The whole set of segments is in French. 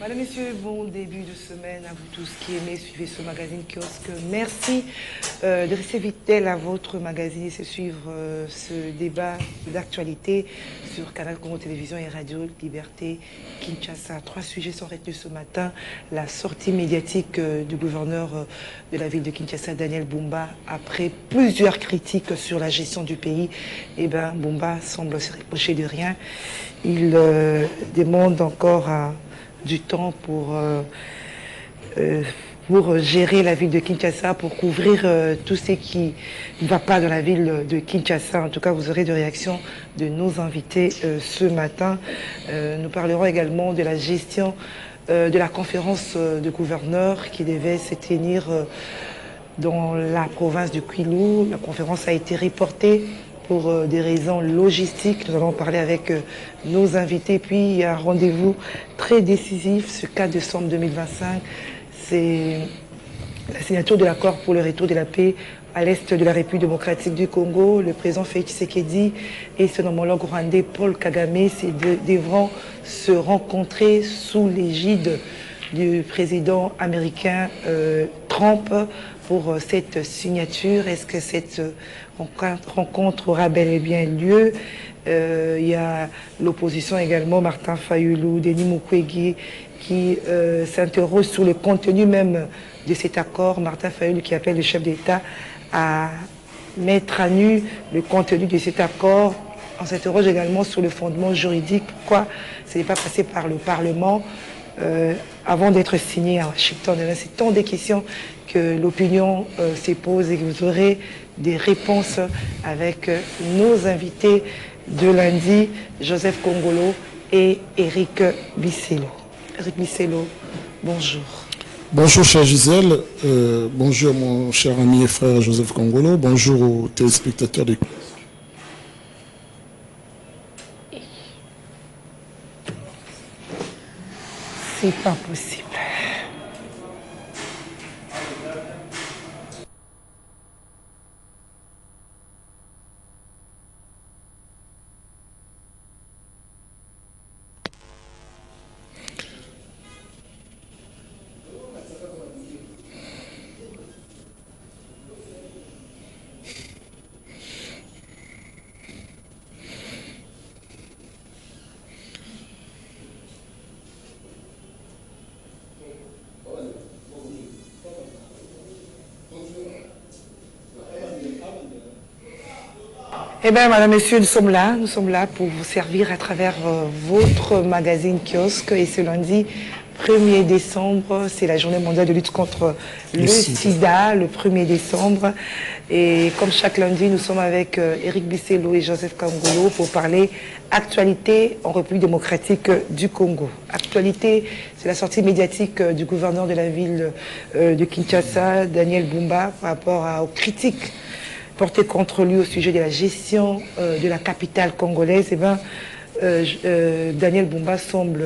Voilà, messieurs, bon début de semaine à vous tous qui aimez suivre ce magazine Kiosque. Merci de rester fidèles à votre magazine et de suivre ce débat d'actualité sur Canal Congo Télévision et Radio Liberté Kinshasa. 3 sujets sont retenus ce matin. La sortie médiatique du gouverneur de la ville de Kinshasa, Daniel Bumba, après plusieurs critiques sur la gestion du pays. Eh bien, Bumba semble se reprocher de rien. Il demande encore du temps pour gérer la ville de Kinshasa, pour couvrir tout ce qui ne va pas dans la ville de Kinshasa. En tout cas, vous aurez des réactions de nos invités ce matin. Nous parlerons également de la gestion de la conférence de gouverneurs qui devait se tenir dans la province du Kwilu. La conférence a été reportée pour des raisons logistiques. Nous allons parler avec nos invités. Puis il y a un rendez-vous très décisif ce 4 décembre 2025. C'est la signature de l'accord pour le retour de la paix à l'est de la République démocratique du Congo. Le président Félix Tshisekedi et son homologue rwandais Paul Kagame devront se rencontrer sous l'égide du président américain Trump pour cette signature. Est-ce que cette rencontre aura bel et bien lieu? Il y a l'opposition également, Martin Fayulu, Denis Mukwege, qui s'interroge sur le contenu même de cet accord. Martin Fayulu qui appelle le chef d'État à mettre à nu le contenu de cet accord. On s'interroge également sur le fondement juridique. Pourquoi ce n'est pas passé par le Parlement avant d'être signé à Washington? C'est tant de questions que l'opinion se pose et que vous aurez des réponses avec nos invités de lundi, Joseph Kongolo et Eric Bisselo. Eric Bisselo, bonjour. Bonjour chère Gisèle, bonjour mon cher ami et frère Joseph Kongolo, bonjour aux téléspectateurs de... C'est pas possible. Eh bien, madame, messieurs, nous sommes là pour vous servir à travers votre magazine Kiosque. Et ce lundi 1er décembre, c'est la journée mondiale de lutte contre le sida, le 1er décembre. Et comme chaque lundi, nous sommes avec Eric Bisselo et Joseph Kongolo pour parler actualité en République démocratique du Congo. Actualité, c'est la sortie médiatique du gouverneur de la ville de Kinshasa, Daniel Bumba, par rapport aux critiques porté contre lui au sujet de la gestion de la capitale congolaise. Eh bien, Daniel Bumba semble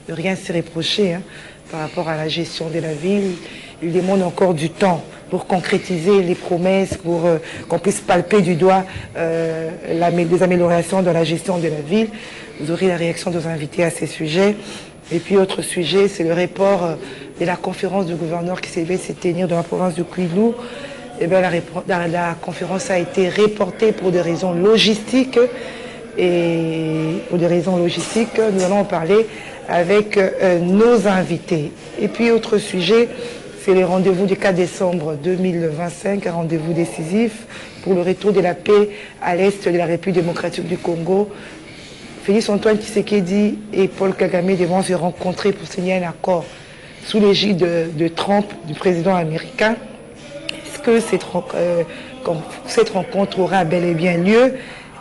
rien se reprocher par rapport à la gestion de la ville. Il demande encore du temps pour concrétiser les promesses, pour qu'on puisse palper du doigt les améliorations dans la gestion de la ville. Vous aurez la réaction de nos invités à ces sujets. Et puis, autre sujet, c'est le report de la conférence du gouverneur qui devait se tenir dans la province de Kwilu. Eh bien, la conférence a été reportée pour des raisons logistiques. Et pour des raisons logistiques, nous allons en parler avec nos invités. Et puis, autre sujet, c'est le rendez-vous du 4 décembre 2025, un rendez-vous décisif pour le retour de la paix à l'est de la République démocratique du Congo. Félix Antoine Tshisekedi et Paul Kagame devront se rencontrer pour signer un accord sous l'égide de Trump, du président américain. Que cette rencontre aura bel et bien lieu.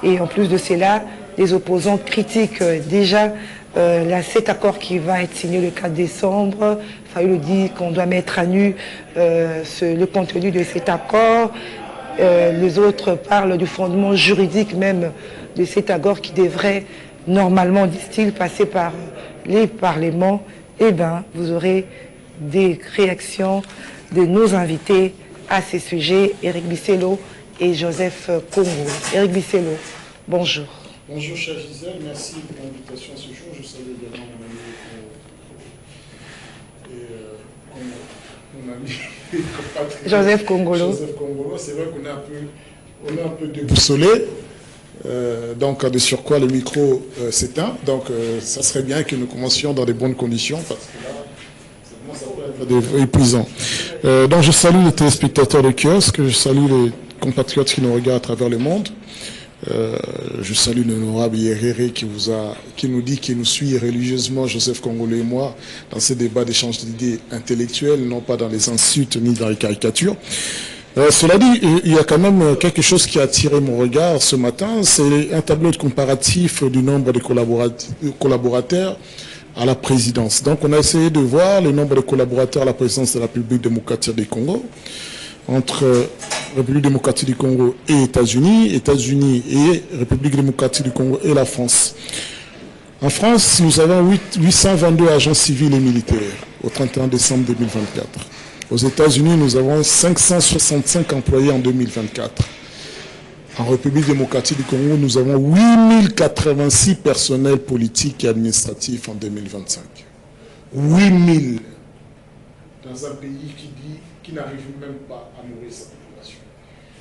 Et en plus de cela, les opposants critiquent déjà cet accord qui va être signé le 4 décembre. Fayulu dit qu'on doit mettre à nu le contenu de cet accord. Les autres parlent du fondement juridique même de cet accord qui devrait normalement, disent-ils, passer par les parlements. Eh bien, vous aurez des réactions de nos invités à ces sujets, Eric Bisselo et Joseph Kongolo. Eric Bisselo, bonjour. Bonjour chère Gisèle, merci pour l'invitation à ce jour. Je salue également mon ami ami et compatriote Joseph Kongolo. Joseph Kongolo. C'est vrai qu'on est un peu déboussolé. Donc, de surcroît, le micro s'éteint. Donc, ça serait bien que nous commencions dans de bonnes conditions parce que là, ça peut être épuisant. Donc, je salue les téléspectateurs de kiosque, je salue les compatriotes qui nous regardent à travers le monde. Je salue l'honorable Yerere qui nous dit qu'il nous suit religieusement, Joseph Kongolo et moi, dans ces débats d'échange d'idées intellectuelles, non pas dans les insultes ni dans les caricatures. Cela dit, il y a quand même quelque chose qui a attiré mon regard ce matin, c'est un tableau de comparatif du nombre de collaborateurs à la présidence. Donc on a essayé de voir le nombre de collaborateurs à la présidence de la République démocratique du Congo, entre République démocratique du Congo et États-Unis, États-Unis et République démocratique du Congo et la France. En France, nous avons 822 agents civils et militaires au 31 décembre 2024. Aux États-Unis, nous avons 565 employés en 2024. En République démocratique du Congo, nous avons 8086 personnels politiques et administratifs en 2025. 8000 dans un pays qui n'arrive même pas à nourrir sa population.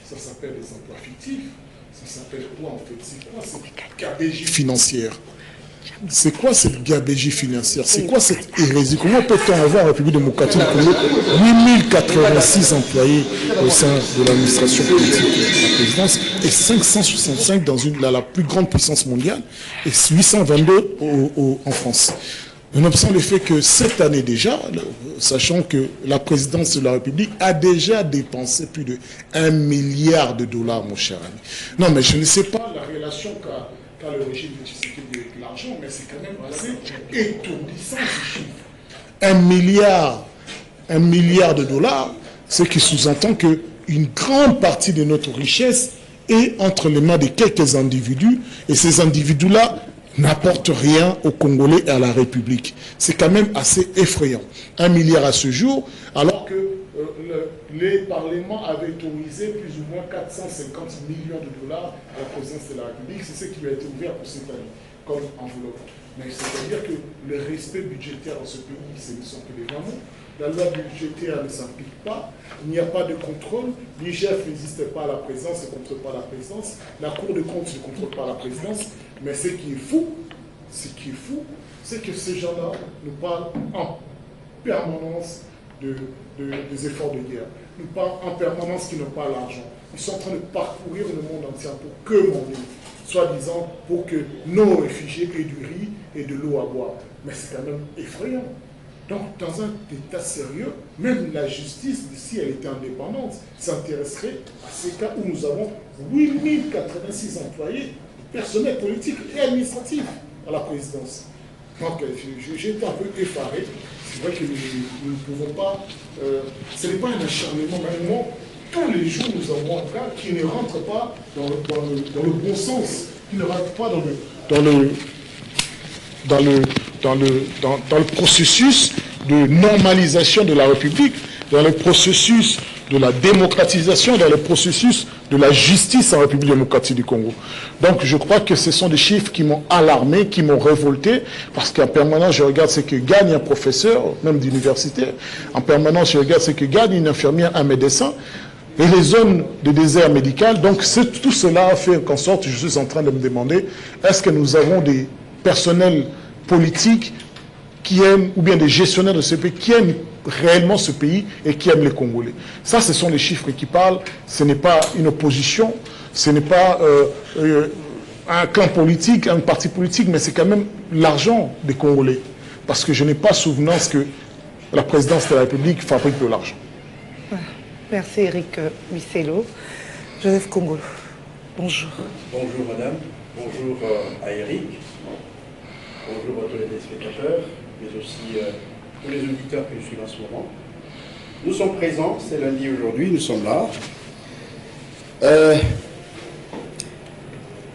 Ça s'appelle des emplois fictifs. Ça s'appelle quoi en fait? C'est quoi cette gabegie financière? C'est quoi cette gabegie financière? C'est quoi cette hérésie? Comment peut-on avoir en République démocratique du Congo 8086 employés au sein de l'administration politique de la présidence et 565 dans la plus grande puissance mondiale et 822 en France? Nous observons le fait que cette année déjà, sachant que la présidence de la République a déjà dépensé plus de 1 milliard de dollars, mon cher ami. Non, mais je ne sais pas la relation qu'a le régime de Tshisekedi avec l'argent, mais c'est quand même assez étourdissant ce chiffre. 1 milliard de dollars, ce qui sous-entend qu'une grande partie de notre richesse est entre les mains de quelques individus, et ces individus-là n'apporte rien aux Congolais et à la République. C'est quand même assez effrayant. 1 milliard à ce jour, alors que les parlements avaient autorisé plus ou moins 450 millions de dollars à la présidence de la République. C'est ce qui lui a été ouvert pour cette année, comme enveloppe. Mais c'est-à-dire que le respect budgétaire dans ce pays, ce ne sont que des grands mots. La loi budgétaire ne s'applique pas, il n'y a pas de contrôle, l'IGF n'existe pas à la présidence, ne contrôle pas la présidence, la Cour de compte ne contrôle pas la présidence, mais ce qui est fou, c'est que ces gens-là nous parlent en permanence des efforts de guerre, nous parlent en permanence qu'ils n'ont pas l'argent. Ils sont en train de parcourir le monde entier pour que mon pays, soi-disant pour que nos réfugiés aient du riz et de l'eau à boire. Mais c'est quand même effrayant. Donc, dans un état sérieux, même la justice, si elle était indépendante, s'intéresserait à ces cas où nous avons 8086 employés, personnels politiques et administratifs à la présidence. Donc, j'étais un peu effaré. C'est vrai que nous ne pouvons pas... ce n'est pas un acharnement, mais moi, tous les jours, nous avons un cas qui ne rentre pas dans le bon sens, qui ne rentre pas dans le processus de normalisation de la République, dans le processus de la démocratisation, dans le processus de la justice en République démocratique du Congo. Donc je crois que ce sont des chiffres qui m'ont alarmé, qui m'ont révolté, parce qu'en permanence je regarde ce que gagne un professeur, même d'université, en permanence je regarde ce que gagne une infirmière, un médecin, et les zones de désert médical. Donc tout cela a fait qu'en sorte, je suis en train de me demander, est-ce que nous avons des personnels politiques qui aiment, ou bien des gestionnaires de ce pays, qui aiment réellement ce pays et qui aiment les Congolais. Ça, ce sont les chiffres qui parlent. Ce n'est pas une opposition, ce n'est pas un clan politique, un parti politique, mais c'est quand même l'argent des Congolais. Parce que je n'ai pas souvenance que la présidence de la République fabrique de l'argent. Merci Eric Missello. Joseph Kongolo, bonjour. Bonjour madame, bonjour à Eric, bonjour à tous les téléspectateurs, mais aussi tous les auditeurs que je suis en ce moment. Nous sommes présents, c'est lundi aujourd'hui, nous sommes là.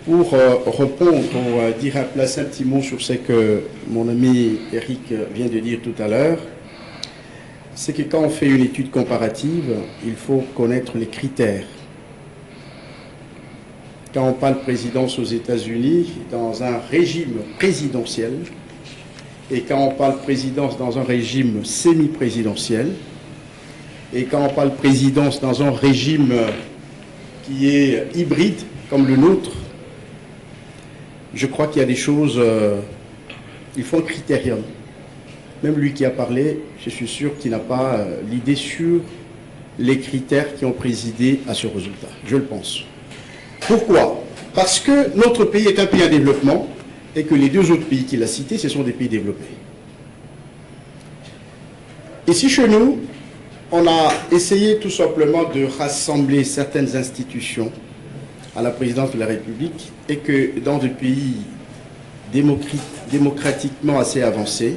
Pour répondre ou dire un petit mot sur ce que mon ami Eric vient de dire tout à l'heure, c'est que quand on fait une étude comparative, il faut connaître les critères. Quand on parle présidence aux États-Unis, dans un régime présidentiel, et quand on parle présidence dans un régime semi-présidentiel, Et quand on parle présidence dans un régime qui est hybride, comme le nôtre, je crois qu'il y a des choses... il faut un critérium. Même lui qui a parlé, je suis sûr qu'il n'a pas l'idée sur les critères qui ont présidé à ce résultat. Je le pense. Pourquoi? Parce que notre pays est un pays en développement et que les deux autres pays qu'il a cités, ce sont des pays développés. Ici, chez nous, on a essayé tout simplement de rassembler certaines institutions à la présidence de la République et que dans des pays démocratiquement assez avancés,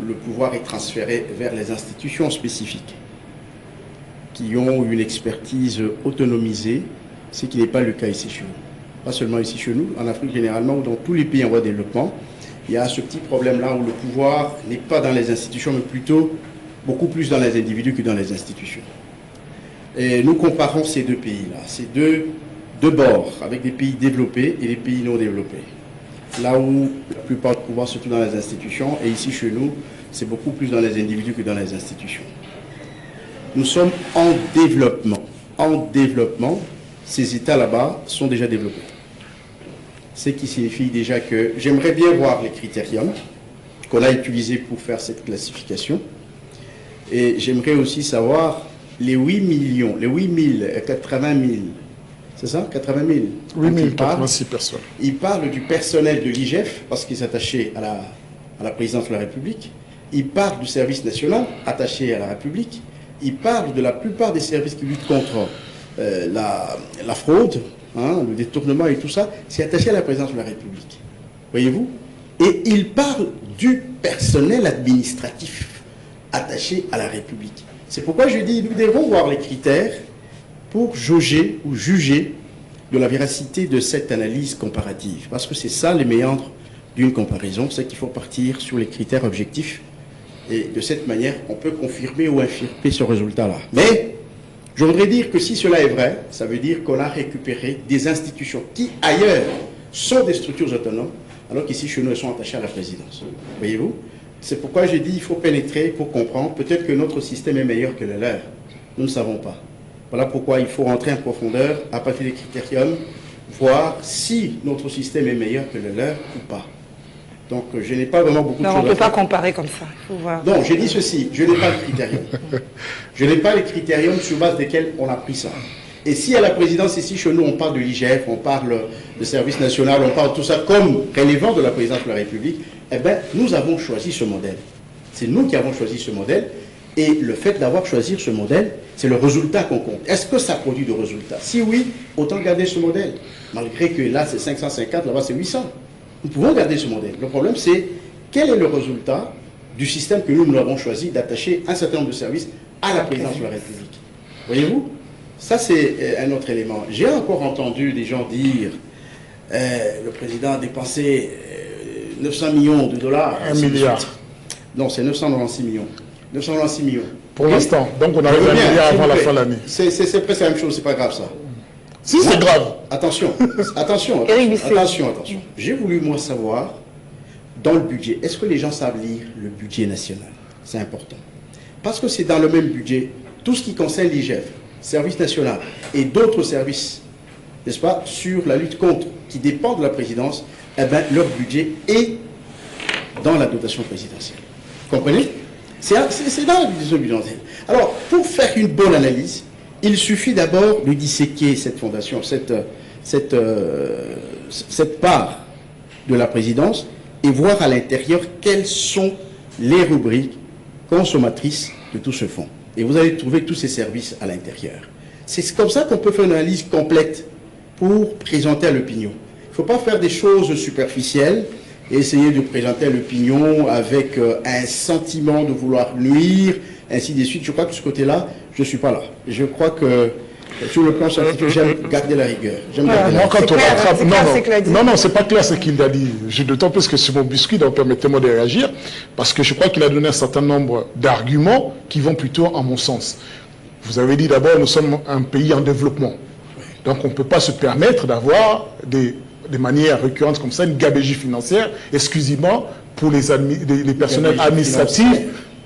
le pouvoir est transféré vers les institutions spécifiques qui ont une expertise autonomisée, ce qui n'est pas le cas ici chez nous. Pas seulement ici chez nous, en Afrique généralement ou dans tous les pays en voie de développement, il y a ce petit problème-là où le pouvoir n'est pas dans les institutions, mais plutôt beaucoup plus dans les individus que dans les institutions. Et nous comparons ces deux pays-là, ces deux bords, avec des pays développés et des pays non développés. Là où la plupart du pouvoir se trouve dans les institutions, et ici chez nous, c'est beaucoup plus dans les individus que dans les institutions. Nous sommes en développement. En développement, ces États là-bas sont déjà développés. Ce qui signifie déjà que j'aimerais bien voir les critériums qu'on a utilisés pour faire cette classification. Et j'aimerais aussi savoir les 8 millions, les 8 080 000, c'est ça, 80 000 8 086 personnes. Il parle du personnel de l'IGF, parce qu'il s'attachait à la présidence de la République. Il parle du service national, attaché à la République. Il parle de la plupart des services qui luttent contre la fraude, hein, le détournement et tout ça. C'est attaché à la présidence de la République. Voyez-vous? Et il parle du personnel administratif attaché à la République. C'est pourquoi je dis nous devons voir les critères pour jauger ou juger de la véracité de cette analyse comparative. Parce que c'est ça les méandres d'une comparaison, c'est qu'il faut partir sur les critères objectifs. Et de cette manière, on peut confirmer ou infirmer ce résultat-là. Mais je voudrais dire que si cela est vrai, ça veut dire qu'on a récupéré des institutions qui, ailleurs, sont des structures autonomes, alors qu'ici, chez nous, elles sont attachées à la présidence. Voyez-vous? C'est pourquoi j'ai dit qu'il faut pénétrer pour comprendre. Peut-être que notre système est meilleur que le leur. Nous ne savons pas. Voilà pourquoi il faut rentrer en profondeur à partir des critériums, voir si notre système est meilleur que le leur ou pas. Donc je n'ai pas vraiment beaucoup de choses à faire. Non, on ne peut pas comparer comme ça. Il faut voir. Non, j'ai dit ceci, je n'ai pas de critérium. Je n'ai pas les critériums sur base desquels on a pris ça. Et si à la présidence ici, chez nous, on parle de l'IGF, on parle de service national, on parle de tout ça comme relevant de la présidence de la République, eh bien, nous avons choisi ce modèle. C'est nous qui avons choisi ce modèle. Et le fait d'avoir choisi ce modèle, c'est le résultat qu'on compte. Est-ce que ça produit de résultats? Si oui, autant garder ce modèle. Malgré que là, c'est 550, là-bas, c'est 800. Nous pouvons garder ce modèle. Le problème, c'est quel est le résultat du système que nous avons choisi d'attacher un certain nombre de services à la présidence de la République. Voyez-vous? Ça, c'est un autre élément. J'ai encore entendu des gens dire le président a dépensé 900 millions de dollars. 1 milliard. Non, c'est 996 millions. 996 millions. Pour l'instant. Donc on arrive à 1 milliard avant la fin de l'année. C'est presque la même chose, c'est pas grave ça. Si, c'est grave. Attention, attention, attention. J'ai voulu, moi, savoir, dans le budget, est-ce que les gens savent lire le budget national? C'est important. Parce que c'est dans le même budget, tout ce qui concerne l'IGF, service national, et d'autres services, n'est-ce pas, sur la lutte contre, qui dépendent de la présidence, eh bien, leur budget est dans la dotation présidentielle. Vous comprenez? C'est dans la dotation présidentielle. Alors, pour faire une bonne analyse, il suffit d'abord de disséquer cette fondation, cette part de la présidence et voir à l'intérieur quelles sont les rubriques consommatrices de tout ce fonds. Et vous allez trouver tous ces services à l'intérieur. C'est comme ça qu'on peut faire une analyse complète pour présenter à l'opinion. Il ne faut pas faire des choses superficielles et essayer de présenter à l'opinion avec un sentiment de vouloir nuire, ainsi de suite. Je crois que de ce côté-là, je ne suis pas là. Je crois que sur le plan scientifique, j'aime garder la rigueur. Moi, quand on rattrape... Non, c'est pas clair ce qu'il a dit. D'autant plus que c'est mon biscuit, donc permettez-moi de réagir, parce que je crois qu'il a donné un certain nombre d'arguments qui vont plutôt en mon sens. Vous avez dit d'abord, nous sommes un pays en développement. Donc on ne peut pas se permettre d'avoir des manières récurrentes comme ça, une gabegie financière, exclusivement pour les personnels administratifs,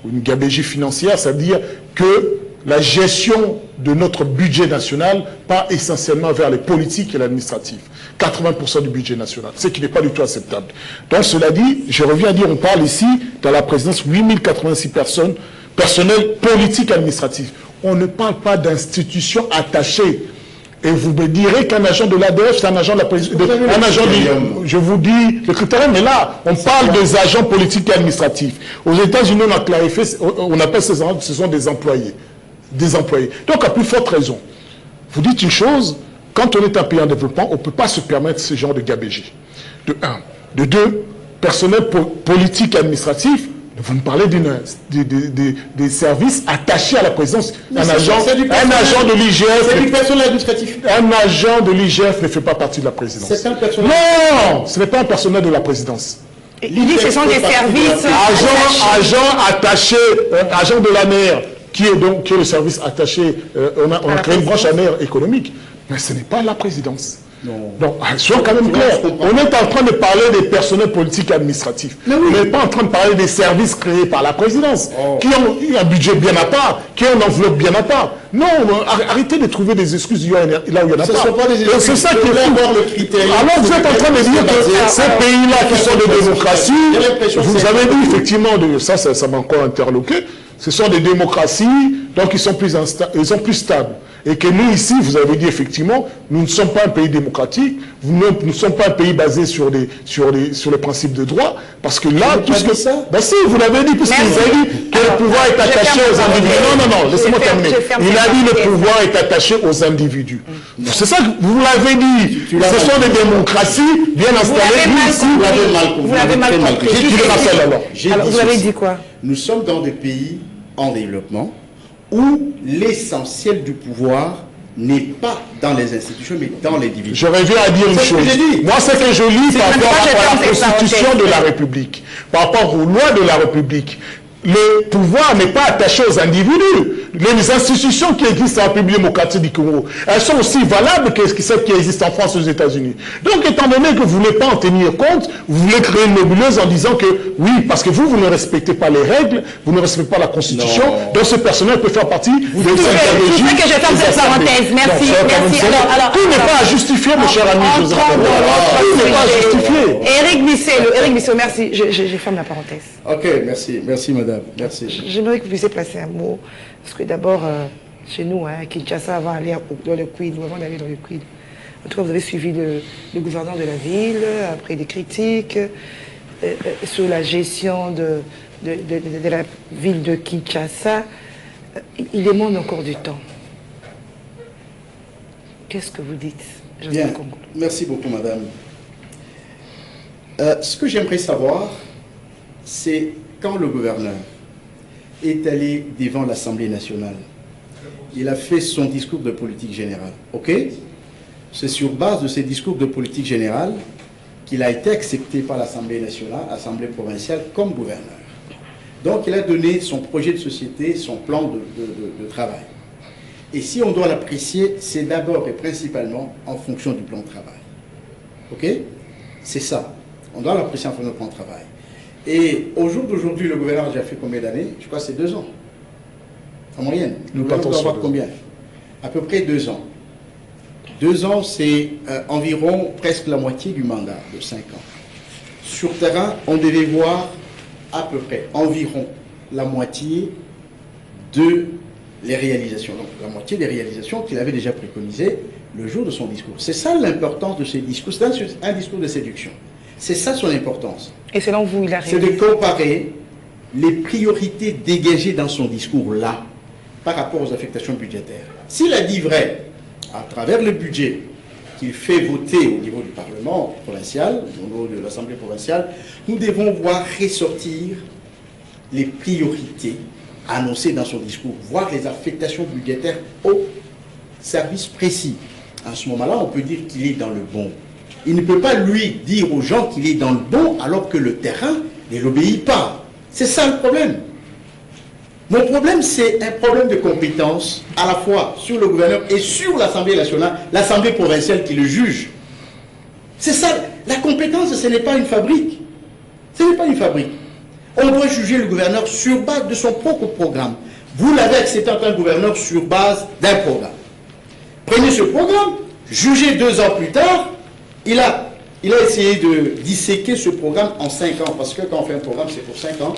une gabegie financière, c'est-à-dire que la gestion de notre budget national part essentiellement vers les politiques et l'administratif. 80% du budget national, ce qui n'est pas du tout acceptable. Donc cela dit, je reviens à dire, on parle ici, dans la présidence, 8086 personnes, personnel politique administratif. On ne parle pas d'institutions attachées. Et vous me direz qu'un agent de l'ADF, c'est un agent de la présidence. Je vous dis, le critérium est là. On parle des agents politiques et administratifs. Aux États-Unis, on a clarifié, on appelle ces agents, ce sont des employés. Des employés. Donc, à plus forte raison, vous dites une chose, quand on est un pays en développement, on ne peut pas se permettre ce genre de gabegie. De un. De deux, personnel politique et administratif, vous me parlez des services attachés à la présidence. Un agent de l'IGF. C'est du personnel administratif. Un agent de l'IGF ne fait pas partie de la présidence. C'est un personnel. Non, ce n'est pas un personnel de la présidence. Il dit que ce sont des services attachés, agent de l'ANER, qui est le service attaché. On a créé une branche ANER économique, mais ce n'est pas la présidence. Non. Donc, soyons quand même clairs. On est en train de parler des personnels politiques et administratifs. Oui. On n'est pas en train de parler des services créés par la présidence, qui ont un budget bien à part, qui ont une enveloppe bien à part. Non, arrêtez de trouver des excuses là où il n'y en a pas. C'est ça qui est fou. Alors vous êtes en train de dire que ces pays-là qui sont des démocraties, vous avez dit effectivement, ça m'a encore interloqué, ce sont des démocraties, donc ils sont plus stables. Et que nous, ici, vous avez dit effectivement, nous ne sommes pas un pays démocratique, nous ne sommes pas un pays basé sur les principes de droit, parce que là, tout ce que ça... Ben si, vous l'avez dit, puisque vous avez dit que le pouvoir est attaché aux individus. Non, laissez-moi terminer. Il a dit que le pouvoir est attaché aux individus. C'est ça que vous l'avez dit. Ce sont des démocraties bien installées. Vous l'avez mal compris. Vous l'avez dit quoi? Nous sommes dans des pays en développement où l'essentiel du pouvoir n'est pas dans les institutions, mais dans l'individu. Je reviens à dire une chose. Moi, ce que je lis par rapport à la Constitution de la République, par rapport aux lois de la République, le pouvoir n'est pas attaché aux individus. Les institutions qui existent en République démocratique du Congo, elles sont aussi valables que celles qui existent en France et aux États-Unis. Donc, étant donné que vous ne voulez pas en tenir compte, vous voulez créer une nébuleuse en disant que, oui, parce que vous ne respectez pas les règles, vous ne respectez pas la Constitution, donc ce personnel peut faire partie de cette stratégie. Je sais que je ferme cette parenthèse. Merci. Tout n'est pas à justifier, mon cher ami Joseph. Tout n'est pas à justifier. Éric Bissot, merci. Je ferme la parenthèse. Ok, merci madame. Merci. J'aimerais que vous puissiez placer un mot, parce que d'abord, chez nous, Kinshasa, avant d'aller dans le Quid, en tout cas, vous avez suivi le gouverneur de la ville, après des critiques sur la gestion de la ville de Kinshasa. Il demande encore du temps. Qu'est-ce que vous dites? Bien, merci beaucoup, madame. Ce que j'aimerais savoir, c'est quand le gouverneur est allé devant l'Assemblée nationale, il a fait son discours de politique générale. Ok? C'est sur base de ces discours de politique générale qu'il a été accepté par l'Assemblée nationale, l'Assemblée provinciale comme gouverneur. Donc il a donné son projet de société, son plan de travail. Et si on doit l'apprécier, c'est d'abord et principalement en fonction du plan de travail. Ok? C'est ça. On doit l'apprécier en fonction du plan de travail. Et au jour d'aujourd'hui, le gouverneur a déjà fait combien d'années? Je crois que c'est 2 ans. En moyenne. Le gouverneur doit avoir combien? À peu près 2 ans. 2 ans, c'est environ presque la moitié du mandat de 5 ans. Sur terrain, on devait voir à peu près environ la moitié de les réalisations. Donc la moitié des réalisations qu'il avait déjà préconisées le jour de son discours. C'est ça l'importance de ces discours. C'est un discours de séduction. C'est ça son importance. Et selon vous, il a réalisé? C'est de comparer les priorités dégagées dans son discours-là par rapport aux affectations budgétaires. S'il a dit vrai, à travers le budget qu'il fait voter au niveau du Parlement provincial, au niveau de l'Assemblée provinciale, nous devons voir ressortir les priorités annoncées dans son discours, voir les affectations budgétaires aux services précis. À ce moment-là, on peut dire qu'il est dans le bon. Il ne peut pas, lui, dire aux gens qu'il est dans le bon alors que le terrain ne l'obéit pas. C'est ça le problème. Mon problème, c'est un problème de compétence, à la fois sur le gouverneur et sur l'Assemblée nationale, l'Assemblée provinciale qui le juge. C'est ça. La compétence, ce n'est pas une fabrique. Ce n'est pas une fabrique. On doit juger le gouverneur sur base de son propre programme, Vous l'avez accepté en tant que gouverneur sur base d'un programme. Prenez ce programme, jugez 2 ans plus tard, il a essayé de disséquer ce programme en 5 ans, parce que quand on fait un programme, c'est pour 5 ans.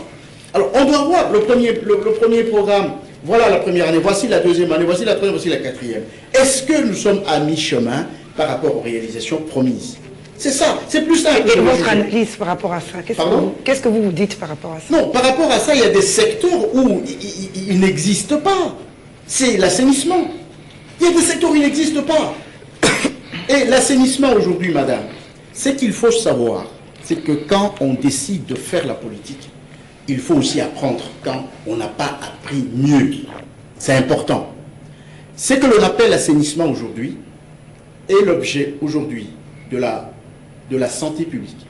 Alors, on doit voir le premier programme, voilà la première année, voici la deuxième année, voici la troisième, voici la quatrième. Est-ce que nous sommes à mi-chemin par rapport aux réalisations promises? C'est ça, c'est plus simple. Et votre analyse par rapport à ça, qu'est-ce que vous vous dites par rapport à ça? Non, par rapport à ça, il y a des secteurs où il n'existe pas. C'est l'assainissement. Il y a des secteurs où il n'existe pas. Et l'assainissement aujourd'hui, madame, ce qu'il faut savoir, c'est que quand on décide de faire la politique, il faut aussi apprendre quand on n'a pas appris mieux. C'est important. Ce que l'on appelle l'assainissement aujourd'hui est l'objet aujourd'hui de la santé publique.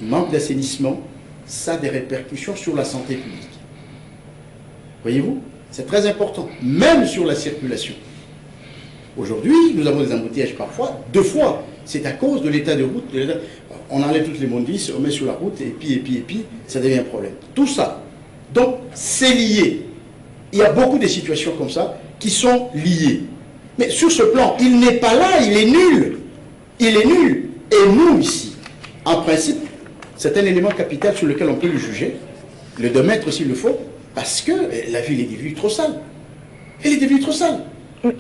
Le manque d'assainissement, ça a des répercussions sur la santé publique. Voyez-vous? C'est très important, même sur la circulation. Aujourd'hui, nous avons des embouteillages parfois, 2 fois. C'est à cause de l'état de route. On enlève toutes les mondices, on met sur la route, et puis, ça devient un problème. Tout ça. Donc, c'est lié. Il y a beaucoup de situations comme ça qui sont liées. Mais sur ce plan, il n'est pas là, il est nul. Il est nul. Et nous, ici, en principe, c'est un élément capital sur lequel on peut le juger, le démettre s'il le faut, parce que la ville est devenue trop sale. Elle est devenue trop sale.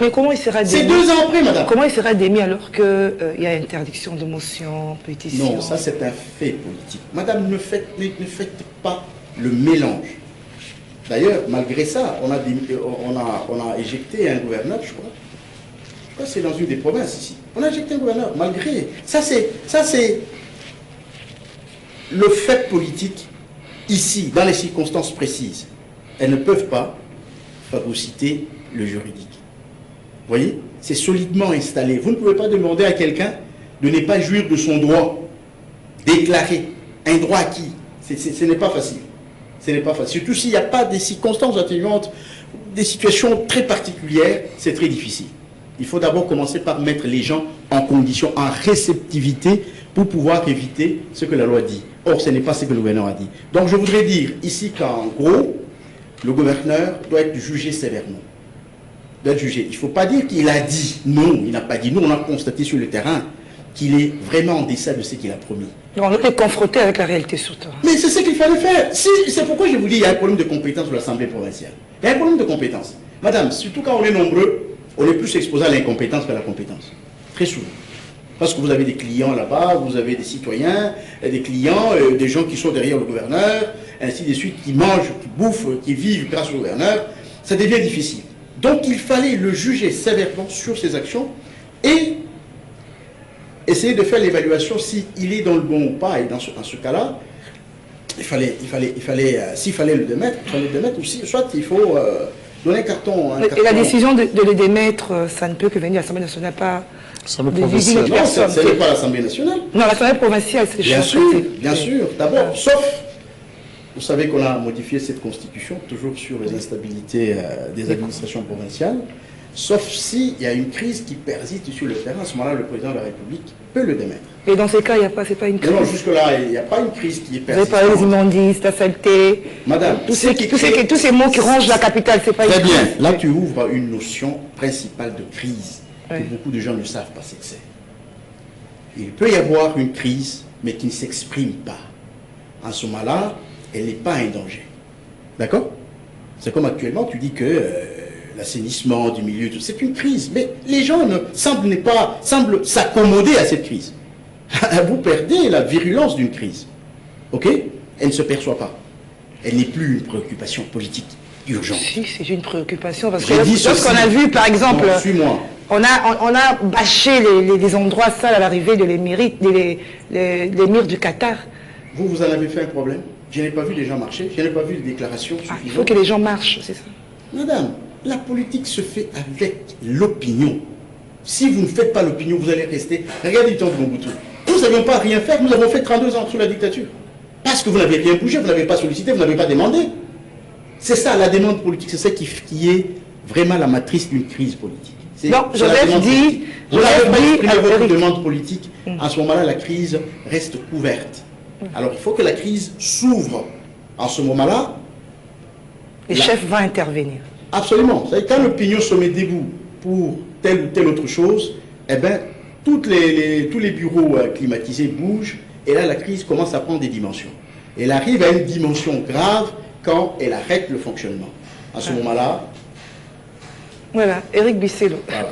Mais comment il sera démis? C'est 2 ans après, madame. Comment il sera démis alors qu'il y a interdiction de motion, pétition? Non, ça c'est un fait politique. Madame, ne faites pas le mélange. D'ailleurs, malgré ça, on a éjecté un gouverneur, je crois. Je crois que c'est dans une des provinces ici. On a éjecté un gouverneur, malgré. Ça c'est le fait politique ici, dans les circonstances précises. Elles ne peuvent pas phagocyter le juridique. Vous voyez? C'est solidement installé. Vous ne pouvez pas demander à quelqu'un de ne pas jouir de son droit déclaré, un droit acquis. Ce n'est pas facile. Ce n'est pas facile. Surtout s'il n'y a pas des circonstances atténuantes, des situations très particulières, c'est très difficile. Il faut d'abord commencer par mettre les gens en condition, en réceptivité, pour pouvoir éviter ce que la loi dit. Or, ce n'est pas ce que le gouverneur a dit. Donc, je voudrais dire ici qu'en gros, le gouverneur doit être jugé sévèrement. Doit être jugé. Il ne faut pas dire qu'il a dit. Non, il n'a pas dit. Nous, on a constaté sur le terrain qu'il est vraiment en deçà de ce qu'il a promis. On est confronté avec la réalité sur terrain. Mais c'est ce qu'il fallait faire. C'est pourquoi je vous dis qu'il y a un problème de compétence de l'Assemblée provinciale. Il y a un problème de compétence. Madame, surtout quand on est nombreux, on est plus exposé à l'incompétence qu'à la compétence. Très souvent. Parce que vous avez des clients là-bas, vous avez des citoyens, des clients, des gens qui sont derrière le gouverneur, ainsi de suite, qui mangent, qui bouffent, qui vivent grâce au gouverneur. Ça devient difficile. Donc il fallait le juger sévèrement sur ses actions et essayer de faire l'évaluation s'il est dans le bon ou pas. Et dans ce cas-là, s'il fallait le démettre, il fallait le démettre, ou soit il faut donner un carton. Et la décision de le démettre, ça ne peut que venir de l'Assemblée nationale, pas de provinciale. Non, ce n'est pas l'Assemblée nationale. Non, l'Assemblée provinciale, c'est bien sûr, bien sûr. D'abord, sauf, vous savez qu'on a modifié cette constitution, toujours sur les instabilités des administrations provinciales, sauf s'il y a une crise qui persiste sur le terrain. À ce moment-là, le président de la République peut le démettre. Et dans ces cas, c'est pas une crise. Non, jusque-là, il n'y a pas une crise qui est persistante. Vous avez parlé des immondices, la saleté. Madame, tous ces mots qui rongent la capitale, c'est pas une crise. Très bien. Là, tu ouvres une notion principale de crise que beaucoup de gens ne savent pas ce que c'est. Il peut y avoir une crise, mais qui ne s'exprime pas. En ce moment-là, elle n'est pas un danger. D'accord? C'est comme actuellement, tu dis que l'assainissement du milieu, c'est une crise. Mais les gens semblent s'accommoder à cette crise. Vous perdez la virulence d'une crise. Ok? Elle ne se perçoit pas. Elle n'est plus une préoccupation politique urgente. Si, c'est une préoccupation. Parce que lorsqu'on a vu, par exemple, on a bâché les endroits sales à l'arrivée de l'émir du Qatar. Vous en avez fait un problème? Je n'ai pas vu les gens marcher, je n'ai pas vu les déclarations suffisantes. Il faut que les gens marchent, c'est ça. Madame, la politique se fait avec l'opinion. Si vous ne faites pas l'opinion, vous allez rester... Regardez le temps de Mobutu. Nous n'avions pas rien fait, nous avons fait 32 ans sous la dictature. Parce que vous n'avez rien bougé, vous n'avez pas sollicité, vous n'avez pas demandé. C'est ça, la demande politique, c'est ça qui est vraiment la matrice d'une crise politique. Non, Joseph dit... Vous n'avez pas exprimé votre demande politique. À ce moment-là, la crise reste couverte. Alors, il faut que la crise s'ouvre. En ce moment-là, Le chef va intervenir. Absolument. Quand l'opinion se met debout pour telle ou telle autre chose, eh bien, tous les bureaux climatisés bougent et là, la crise commence à prendre des dimensions. Elle arrive à une dimension grave quand elle arrête le fonctionnement. À ce moment-là... Voilà, Éric Bisselo. Voilà.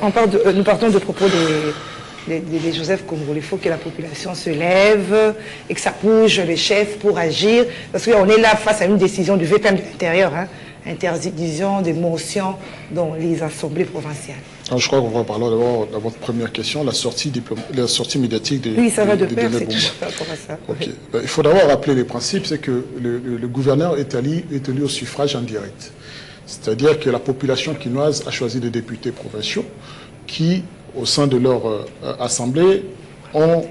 Nous partons de propos de Joseph Kongolo. Il faut que la population se lève et que ça bouge les chefs pour agir. Parce qu'on est là face à une décision du VPM de l'intérieur, hein, interdiction des motions dans les assemblées provinciales. Alors, je crois qu'on va parler d'abord de votre première question, la sortie médiatique des Oui, ça va de pair, Daniel c'est Bumba. toujours par rapport à ça. Okay. Il faut d'abord rappeler les principes, c'est que le gouverneur est élu au suffrage indirect. C'est-à-dire que la population quinoise a choisi des députés provinciaux qui, au sein de leur assemblée, ont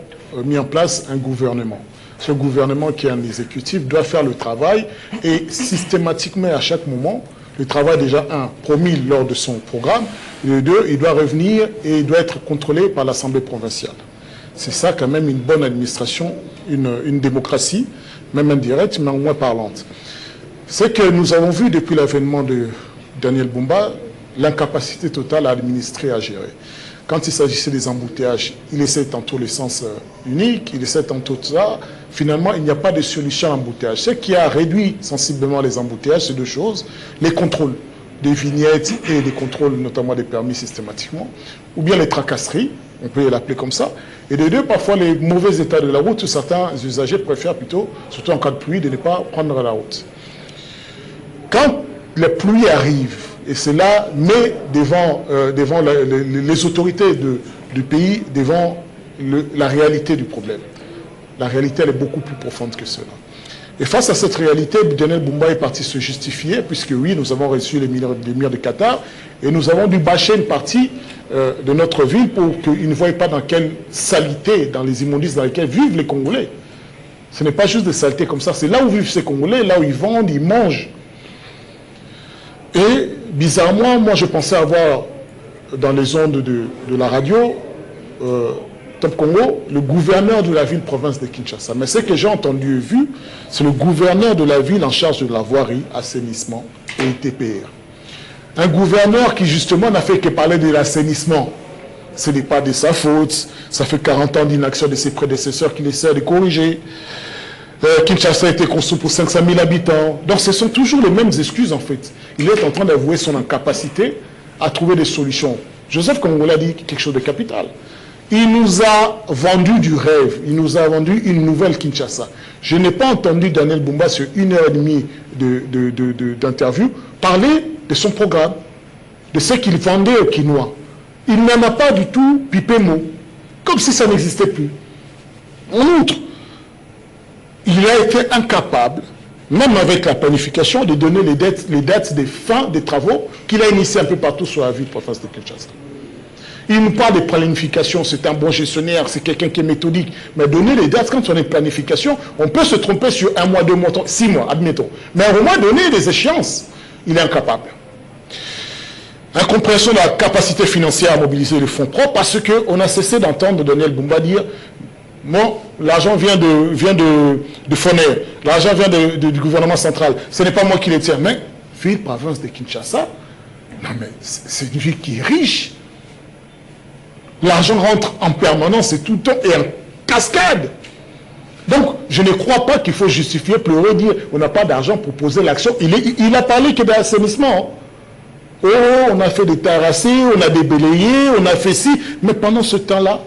mis en place un gouvernement. Ce gouvernement qui est un exécutif doit faire le travail et systématiquement à chaque moment, le travail déjà, promis lors de son programme, et deux, il doit revenir et il doit être contrôlé par l'Assemblée provinciale. C'est ça quand même une bonne administration, une démocratie, même indirecte, mais au moins parlante. C'est que nous avons vu depuis l'avènement de Daniel Bumba l'incapacité totale à administrer, à gérer. Quand il s'agissait des embouteillages, il essaie tantôt le sens unique, il essaie tantôt ça. Finalement, il n'y a pas de solution à l'embouteillage. Ce qui a réduit sensiblement les embouteillages, c'est deux choses. Les contrôles des vignettes et des contrôles, notamment des permis systématiquement, ou bien les tracasseries, on peut l'appeler comme ça. Et de deux, parfois les mauvais états de la route, où certains usagers préfèrent plutôt, surtout en cas de pluie, de ne pas prendre la route. Quand la pluie arrive, et cela met devant les autorités du pays, devant la réalité du problème. La réalité, elle est beaucoup plus profonde que cela. Et face à cette réalité, Daniel Bumba est parti se justifier, puisque oui, nous avons reçu l'émir de Qatar, et nous avons dû bâcher une partie de notre ville pour qu'ils ne voient pas dans quelle saleté, dans les immondices dans lesquels vivent les Congolais. Ce n'est pas juste des saletés comme ça, c'est là où vivent ces Congolais, là où ils vendent, ils mangent. Et bizarrement, moi je pensais avoir dans les ondes de la radio, Top Congo, le gouverneur de la ville-province de Kinshasa. Mais ce que j'ai entendu et vu, c'est le gouverneur de la ville en charge de la voirie, assainissement et TPR. Un gouverneur qui justement n'a fait que parler de l'assainissement. Ce n'est pas de sa faute, ça fait 40 ans d'inaction de ses prédécesseurs qu'il essaie de corriger. Kinshasa a été construit pour 500 000 habitants. Donc ce sont toujours les mêmes excuses en fait. Il est en train d'avouer son incapacité à trouver des solutions. Joseph Kongolo a dit quelque chose de capital. Il nous a vendu du rêve, il nous a vendu une nouvelle Kinshasa. Je n'ai pas entendu Daniel Bumba sur 1h30 d'interview parler de son programme, de ce qu'il vendait aux Quinois. Il n'en a pas du tout pipé mot, comme si ça n'existait plus. En outre, il a été incapable, même avec la planification, de donner les dates des fins des travaux qu'il a initiés un peu partout sur la ville province de Kinshasa. Il nous parle de planification, c'est un bon gestionnaire, c'est quelqu'un qui est méthodique. Mais donner les dates, quand on est planification, on peut se tromper sur 1 mois, 2 mois, 6 mois, admettons. Mais au moins donner des échéances, il est incapable. Incompréhension de la capacité financière à mobiliser les fonds propres, parce qu'on a cessé d'entendre Daniel Bumba dire « Bon, l'argent vient de Foner, l'argent vient du gouvernement central, ce n'est pas moi qui les tiens. » Mais, ville, province de Kinshasa, non mais c'est une ville qui est riche. L'argent rentre en permanence et tout le temps et en cascade. Donc, je ne crois pas qu'il faut justifier, pleurer, dire on n'a pas d'argent pour poser l'action. Il a parlé que d'assainissement. Oh, on a fait des terrassés, on a débalayé, on a fait ci. Mais pendant ce temps-là,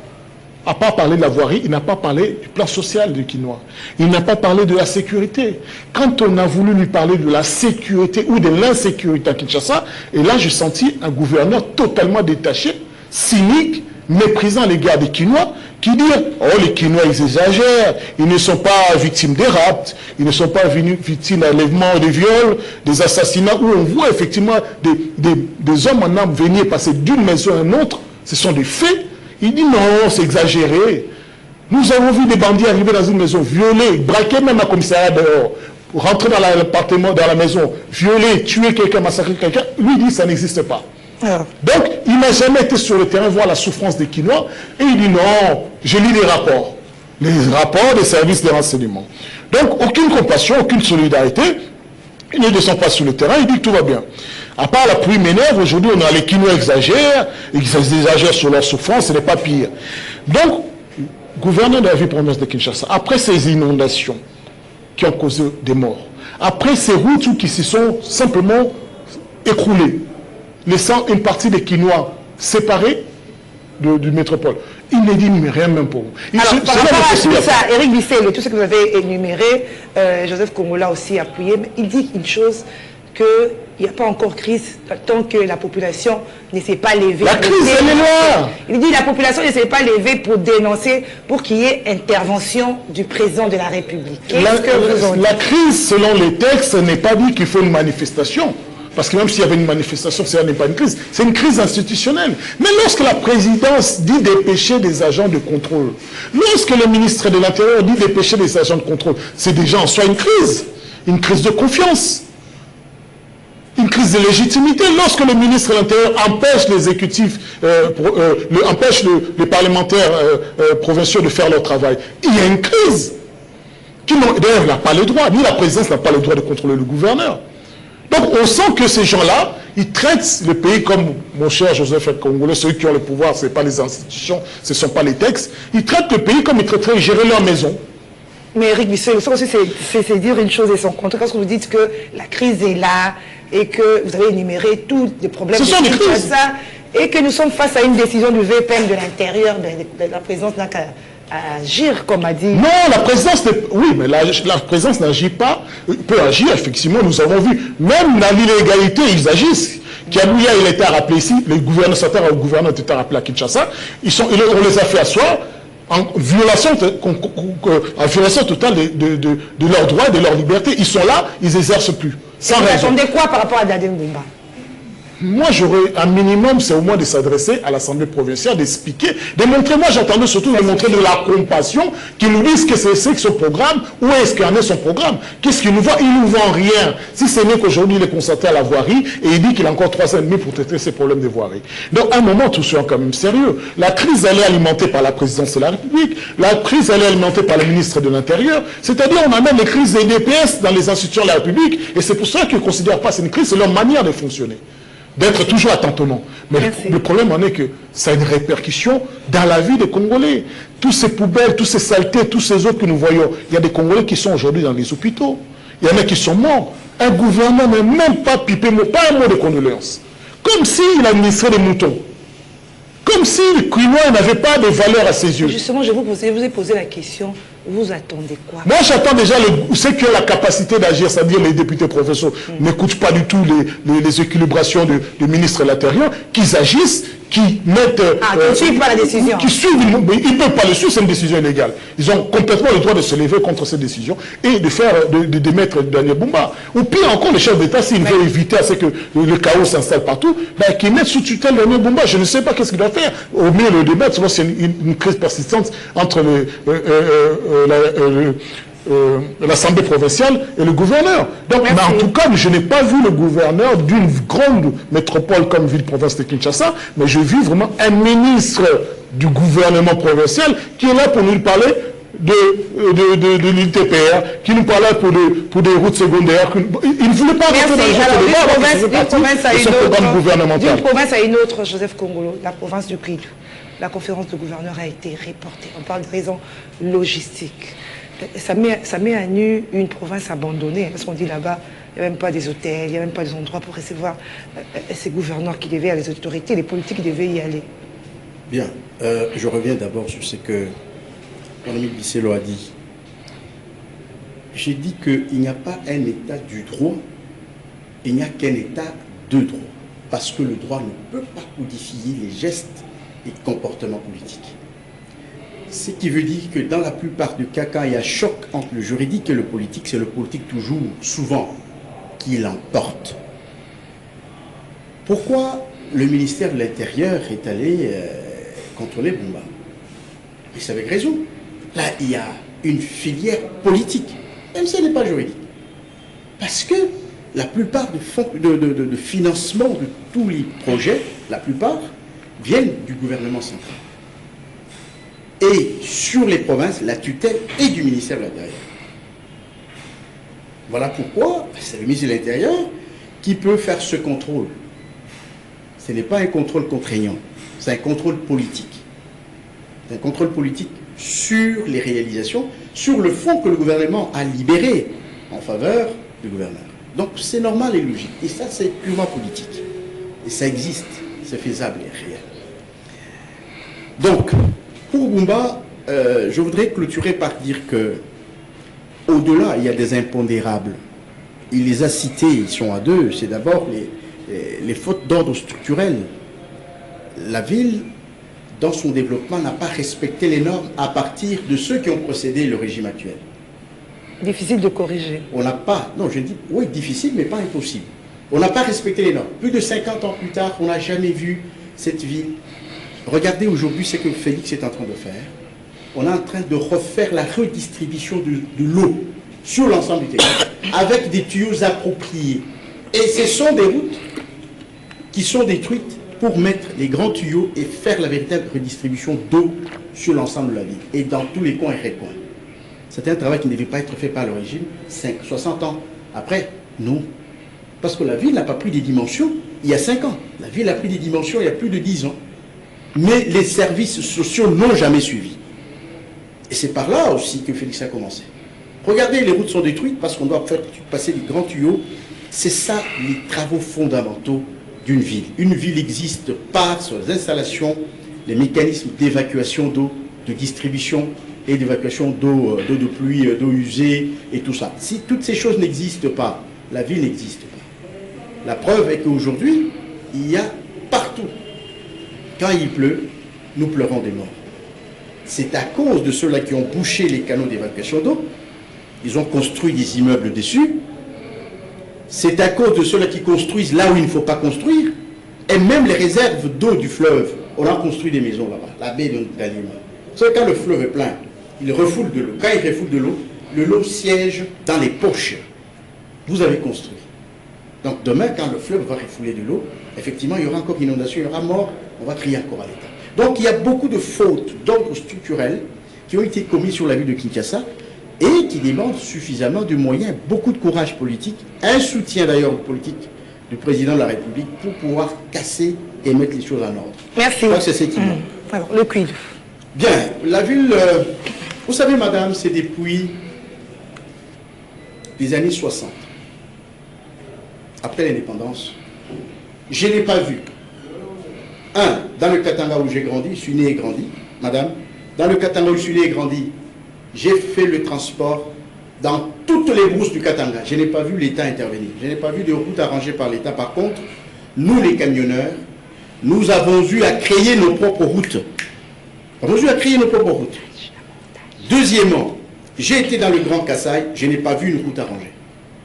à part parler de la voirie, il n'a pas parlé du plan social du Quinois. Il n'a pas parlé de la sécurité. Quand on a voulu lui parler de la sécurité ou de l'insécurité à Kinshasa, et là, j'ai senti un gouverneur totalement détaché, cynique, méprisant l'égard des Quinois, qui dit « Oh, les Quinois, ils exagèrent, ils ne sont pas victimes des rapts, ils ne sont pas victimes d'enlèvements, de viols, des assassinats, où on voit effectivement des hommes en armes venir passer d'une maison à une autre, ce sont des faits. » Il dit « Non, c'est exagéré. Nous avons vu des bandits arriver dans une maison, violer, braquer même un commissariat dehors, rentrer dans l'appartement, dans la maison, violer, tuer quelqu'un, massacrer quelqu'un. » Lui, il dit « Ça n'existe pas. » Donc, il n'a jamais été sur le terrain voir la souffrance des Quinois et il dit non, je lis les rapports des services de renseignement. Donc, aucune compassion, aucune solidarité. Il ne descend pas sur le terrain, il dit que tout va bien. À part la pluie m'énerve, aujourd'hui on a les Quinois exagèrent, ils exagèrent sur leur souffrance, ce n'est pas pire. Donc, gouverneur de la ville-province de Kinshasa, après ces inondations qui ont causé des morts, après ces routes qui se sont simplement écroulées, laissant une partie des Quinois séparés du métropole, il ne dit rien même pour vous. Alors, par rapport à tout ça, Éric Bissel, tout ce que vous avez énuméré, Joseph Kongola aussi appuyé, mais il dit une chose, qu'il n'y a pas encore crise tant que la population ne s'est pas levée. La crise, elle est là. Il dit que la population ne s'est pas levée pour dénoncer, pour qu'il y ait intervention du président de la République. La crise, selon les textes, n'est pas dit qu'il faut une manifestation. Parce que même s'il y avait une manifestation, ce n'est pas une crise. C'est une crise institutionnelle. Mais lorsque la présidence dit dépêcher des agents de contrôle, lorsque le ministre de l'Intérieur dit dépêcher des agents de contrôle, c'est déjà en soi une crise de confiance, une crise de légitimité. Lorsque le ministre de l'Intérieur empêche l'exécutif, empêche les parlementaires provinciaux de faire leur travail, il y a une crise. D'ailleurs, n'a pas le droit, ni la présidence n'a pas le droit de contrôler le gouverneur. Donc on sent que ces gens-là, ils traitent le pays comme, mon cher Joseph Kongolais, ceux qui ont le pouvoir, ce n'est pas les institutions, ce ne sont pas les textes, ils traitent le pays comme ils traiteraient gérer leur maison. Mais Éric Bissel, ça aussi c'est dire une chose et son contraire, parce que vous dites que la crise est là, et que vous avez énuméré tous les problèmes ce sont des crises. Et que nous sommes face à une décision du VPM de l'intérieur, de la présidence n'a qu'à agir, comme a dit. Non, la présidence, oui, mais la présidence n'agit pas, peut agir, effectivement, nous avons vu. Même dans l'illégalité, ils agissent. Kiabouya, il a été rappelé ici, le gouverneur a été rappelé à Kinshasa, on les a fait asseoir en violation totale de leurs droits et de leur liberté. Ils sont là, ils n'exercent plus. Sans raison. Vous attendez quoi par rapport à Dadem Boumba? Moi, j'aurais un minimum, c'est au moins de s'adresser à l'Assemblée provinciale, d'expliquer, de montrer, moi j'attendais surtout de montrer de la compassion, qu'ils nous disent que c'est que ce programme, où est-ce qu'il en est son programme, qu'est-ce qu'il nous vend, il ne nous vend rien. Si ce n'est qu'aujourd'hui il est constaté à la voirie, et il dit qu'il a encore 3 ans et demi pour traiter ces problèmes de voirie. Donc à un moment, tout soit quand même sérieux. La crise, elle est alimentée par la présidence de la République, la crise, elle est alimentée par le ministre de l'Intérieur, c'est-à-dire on amène les crises des DPS dans les institutions de la République, et c'est pour ça qu'ils ne considèrent pas que c'est une crise, c'est leur manière de fonctionner. D'être toujours attentonnant. Mais le problème en est que ça a une répercussion dans la vie des Congolais. Tous ces poubelles, tous ces saletés, tous ces autres que nous voyons, il y a des Congolais qui sont aujourd'hui dans les hôpitaux. Il y en a qui sont morts. Un gouvernement n'a même pas pipé, pas un mot de condoléances. Comme s'il administrait des moutons. Comme si le Quinois n'avait pas de valeur à ses yeux. Justement, je vous ai posé la question, vous attendez quoi? Moi, j'attends déjà ceux qui ont la capacité d'agir, c'est-à-dire les députés provinciaux, n'écoutent pas du tout les équilibrations du ministre de l'Intérieur, qu'ils agissent, qui mettent... qui ne suivent pas la décision. Qui suivent, mais ils ne peuvent pas le suivre, c'est une décision illégale. Ils ont complètement le droit de se lever contre cette décision et de démettre Daniel Boumba. Ou pire encore, le chef d'État, s'il veut éviter à ce que le chaos s'installe partout, ben, qu'il mette sous tutelle Daniel Boumba. Je ne sais pas qu'est-ce qu'il doit faire. Au mieux le débattre, sinon c'est une crise persistante entre l'Assemblée provinciale et le gouverneur. Donc, mais en tout cas, je n'ai pas vu le gouverneur d'une grande métropole comme ville-province de Kinshasa, mais je vis vraiment un ministre du gouvernement provincial qui est là pour nous parler de l'ITPR, qui nous parlait pour des routes secondaires. Il ne voulait pas rentrer dans d'une province à une autre, Joseph Kongolo, la province du Kidou. La conférence de gouverneur a été reportée. On parle de raisons logistiques. Ça met à nu une province abandonnée, parce qu'on dit là-bas, il n'y a même pas des hôtels, il n'y a même pas des endroits pour recevoir ces gouverneurs qui devaient, les autorités, les politiques devaient y aller. Bien, je reviens d'abord sur ce que mon ami Bisselo a dit. J'ai dit qu'il n'y a pas un état du droit, il n'y a qu'un état de droit, parce que le droit ne peut pas codifier les gestes et comportements politiques. Ce qui veut dire que dans la plupart des cas, quand il y a choc entre le juridique et le politique, c'est le politique toujours, souvent, qui l'emporte. Pourquoi le ministère de l'Intérieur est allé contrôler Boumba? Et c'est avec raison. Là, il y a une filière politique, même si elle n'est pas juridique. Parce que la plupart de financement de tous les projets, la plupart, viennent du gouvernement central. Et sur les provinces, la tutelle est du ministère de l'Intérieur. Voilà pourquoi c'est le ministre de l'Intérieur qui peut faire ce contrôle. Ce n'est pas un contrôle contraignant, c'est un contrôle politique. C'est un contrôle politique sur les réalisations, sur le fonds que le gouvernement a libéré en faveur du gouverneur. Donc c'est normal et logique. Et ça, c'est purement politique. Et ça existe, c'est faisable et réel. Donc, pour Bumba, je voudrais clôturer par dire que, au-delà, il y a des impondérables. Il les a cités, ils sont à deux. C'est d'abord les fautes d'ordre structurel. La ville, dans son développement, n'a pas respecté les normes à partir de ceux qui ont procédé le régime actuel. Difficile de corriger. On n'a pas, non, je dis, oui, difficile, mais pas impossible. On n'a pas respecté les normes. Plus de 50 ans plus tard, on n'a jamais vu cette ville. Regardez aujourd'hui ce que Félix est en train de faire. On est en train de refaire la redistribution de l'eau sur l'ensemble du territoire, avec des tuyaux appropriés. Et ce sont des routes qui sont détruites pour mettre les grands tuyaux et faire la véritable redistribution d'eau sur l'ensemble de la ville, et dans tous les coins et recoins. C'était un travail qui ne devait pas être fait par le régime 60 ans après. Non. Parce que la ville n'a pas pris des dimensions il y a 5 ans. La ville a pris des dimensions il y a plus de 10 ans. Mais les services sociaux n'ont jamais suivi. Et c'est par là aussi que Félix a commencé. Regardez, les routes sont détruites parce qu'on doit faire passer des grands tuyaux. C'est ça les travaux fondamentaux d'une ville. Une ville existe par ses installations, les mécanismes d'évacuation d'eau, de distribution et d'évacuation d'eau de pluie, d'eau usée et tout ça. Si toutes ces choses n'existent pas, la ville n'existe pas. La preuve est qu'aujourd'hui, il y a partout. Quand il pleut, nous pleurons des morts. C'est à cause de ceux-là qui ont bouché les canaux d'évacuation d'eau. Ils ont construit des immeubles dessus. C'est à cause de ceux-là qui construisent là où il ne faut pas construire. Et même les réserves d'eau du fleuve, on a construit des maisons là-bas, la baie de Galima. C'est quand le fleuve est plein, il refoule de l'eau. Quand il refoule de l'eau siège dans les poches. Vous avez construit. Donc demain, quand le fleuve va refouler de l'eau, effectivement, il y aura encore inondation, il y aura mort, on va crier encore à l'État. Donc il y a beaucoup de fautes d'ordre structurel qui ont été commises sur la ville de Kinshasa et qui demandent suffisamment de moyens, beaucoup de courage politique, un soutien d'ailleurs politique du président de la République pour pouvoir casser et mettre les choses en ordre. Merci. Je crois que c'est ce qui manque. Alors, le quid. Bien, la ville, vous savez madame, c'est depuis les années 60, après l'indépendance, je n'ai pas vu. Dans le Katanga où j'ai grandi, je suis né et grandi, madame, dans le Katanga où je suis né et grandi, j'ai fait le transport dans toutes les brousses du Katanga. Je n'ai pas vu l'État intervenir. Je n'ai pas vu de route arrangée par l'État. Par contre, nous les camionneurs, nous avons eu à créer nos propres routes. Nous avons eu à créer nos propres routes. Deuxièmement, j'ai été dans le Grand Kassai, je n'ai pas vu une route arrangée.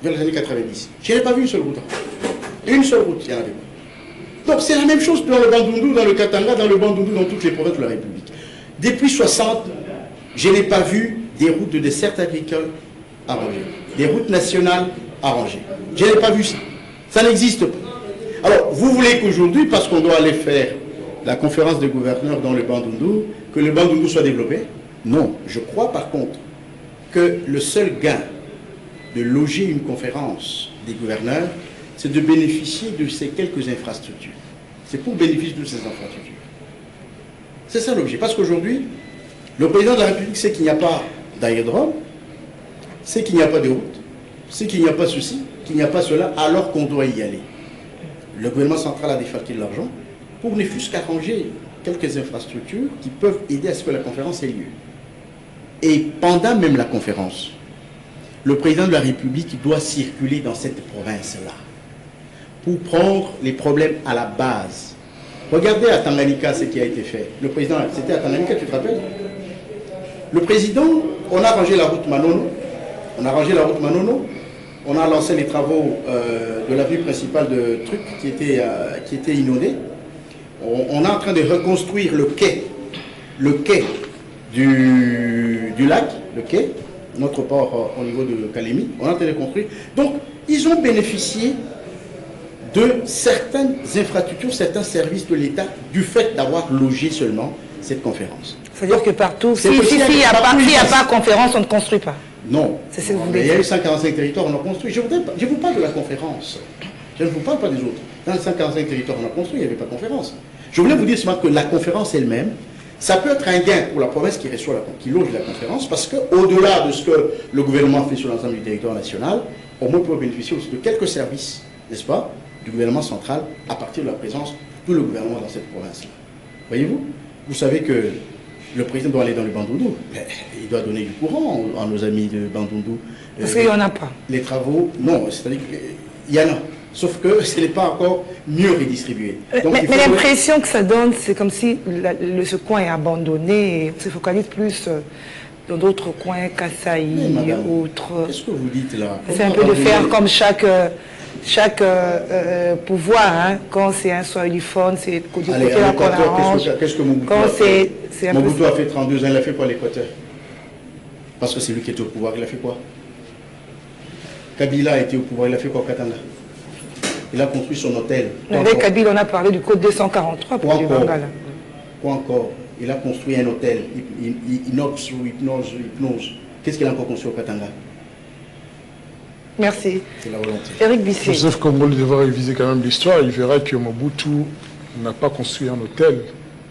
Vers les années 90. Je n'ai pas vu une seule route arrangée. Une seule route, il n'y en avait pas. Donc c'est la même chose dans le Bandundu, dans le Katanga, dans le Bandundu, dans toutes les provinces de la République. Depuis 60, je n'ai pas vu des routes de dessert agricole arrangées, des routes nationales arrangées. Je n'ai pas vu ça. Ça n'existe pas. Alors, vous voulez qu'aujourd'hui, parce qu'on doit aller faire la conférence des gouverneurs dans le Bandundu, que le Bandundu soit développé? Non. Je crois par contre que le seul gain de loger une conférence des gouverneurs, c'est de bénéficier de ces quelques infrastructures. C'est pour bénéficier de ces infrastructures. C'est ça l'objet. Parce qu'aujourd'hui, le président de la République sait qu'il n'y a pas d'aérodrome, sait qu'il n'y a pas de route, sait qu'il n'y a pas ceci, qu'il n'y a pas cela, alors qu'on doit y aller. Le gouvernement central a défalqué de l'argent pour ne fût-ce qu'arranger quelques infrastructures qui peuvent aider à ce que la conférence ait lieu. Et pendant même la conférence, le président de la République doit circuler dans cette province-là pour prendre les problèmes à la base. Regardez à Tanganyika ce qui a été fait. Le président, c'était à Tanganyika, tu te rappelles? Le président, on a arrangé la route Manono, on a lancé les travaux de l'avenue principale de Truc qui était inondée. On est en train de reconstruire le quai du lac, le quai, notre port au niveau de Kalemi, on est en train de construire. Donc, ils ont bénéficié de certaines infrastructures, certains services de l'État, du fait d'avoir logé seulement cette conférence. C'est-à-dire que partout, s'il n'y a pas conférence, on ne construit pas. Non. C'est ce que vous Il voulez y a eu dire. 145 territoires, on a construit. Je vous parle de la conférence. Je ne vous parle pas des autres. Dans les 145 territoires qu'on a construit, il n'y avait pas de conférence. Je voulais vous dire ce matin que la conférence elle-même, ça peut être un gain pour la province qui loge la conférence, parce qu'au-delà de ce que le gouvernement fait sur l'ensemble du territoire national, au moins peut bénéficier aussi de quelques services, n'est-ce pas, du gouvernement central à partir de la présence de le gouvernement dans cette province-là. Voyez-vous, vous savez que le président doit aller dans le Bandundu, mais il doit donner du courant à nos amis de Bandundu. Parce qu'il n'y en a pas. Les travaux, non, c'est-à-dire qu'il y en a. Sauf que ce n'est pas encore mieux redistribué. Donc, Mais l'impression que ça donne, c'est comme si ce coin est abandonné et on se focalise plus dans d'autres coins, Kasaï, autres. Qu'est-ce que vous dites là? C'est un peu de faire comme chaque pouvoir, hein. Quand c'est un swahiliphone, c'est du côté là qu'on arrange. Qu'est-ce que Mobutu a fait? Mobutu a fait 32 ans, il a fait quoi l'Équateur? Parce que c'est lui qui était au pouvoir, il a fait quoi? Kabila a été au pouvoir, il a fait quoi au Katanga? Il a construit son hôtel. Avec Kabila, on a parlé du code 243 pour du Bangala. Quoi encore? Il a construit un hôtel, inox ou hypnose. Qu'est-ce qu'il a encore construit au Katanga? Merci. C'est la volonté. Éric Bissé. Joseph Kongolo devrait réviser quand même l'histoire. Il verra que Mobutu n'a pas construit un hôtel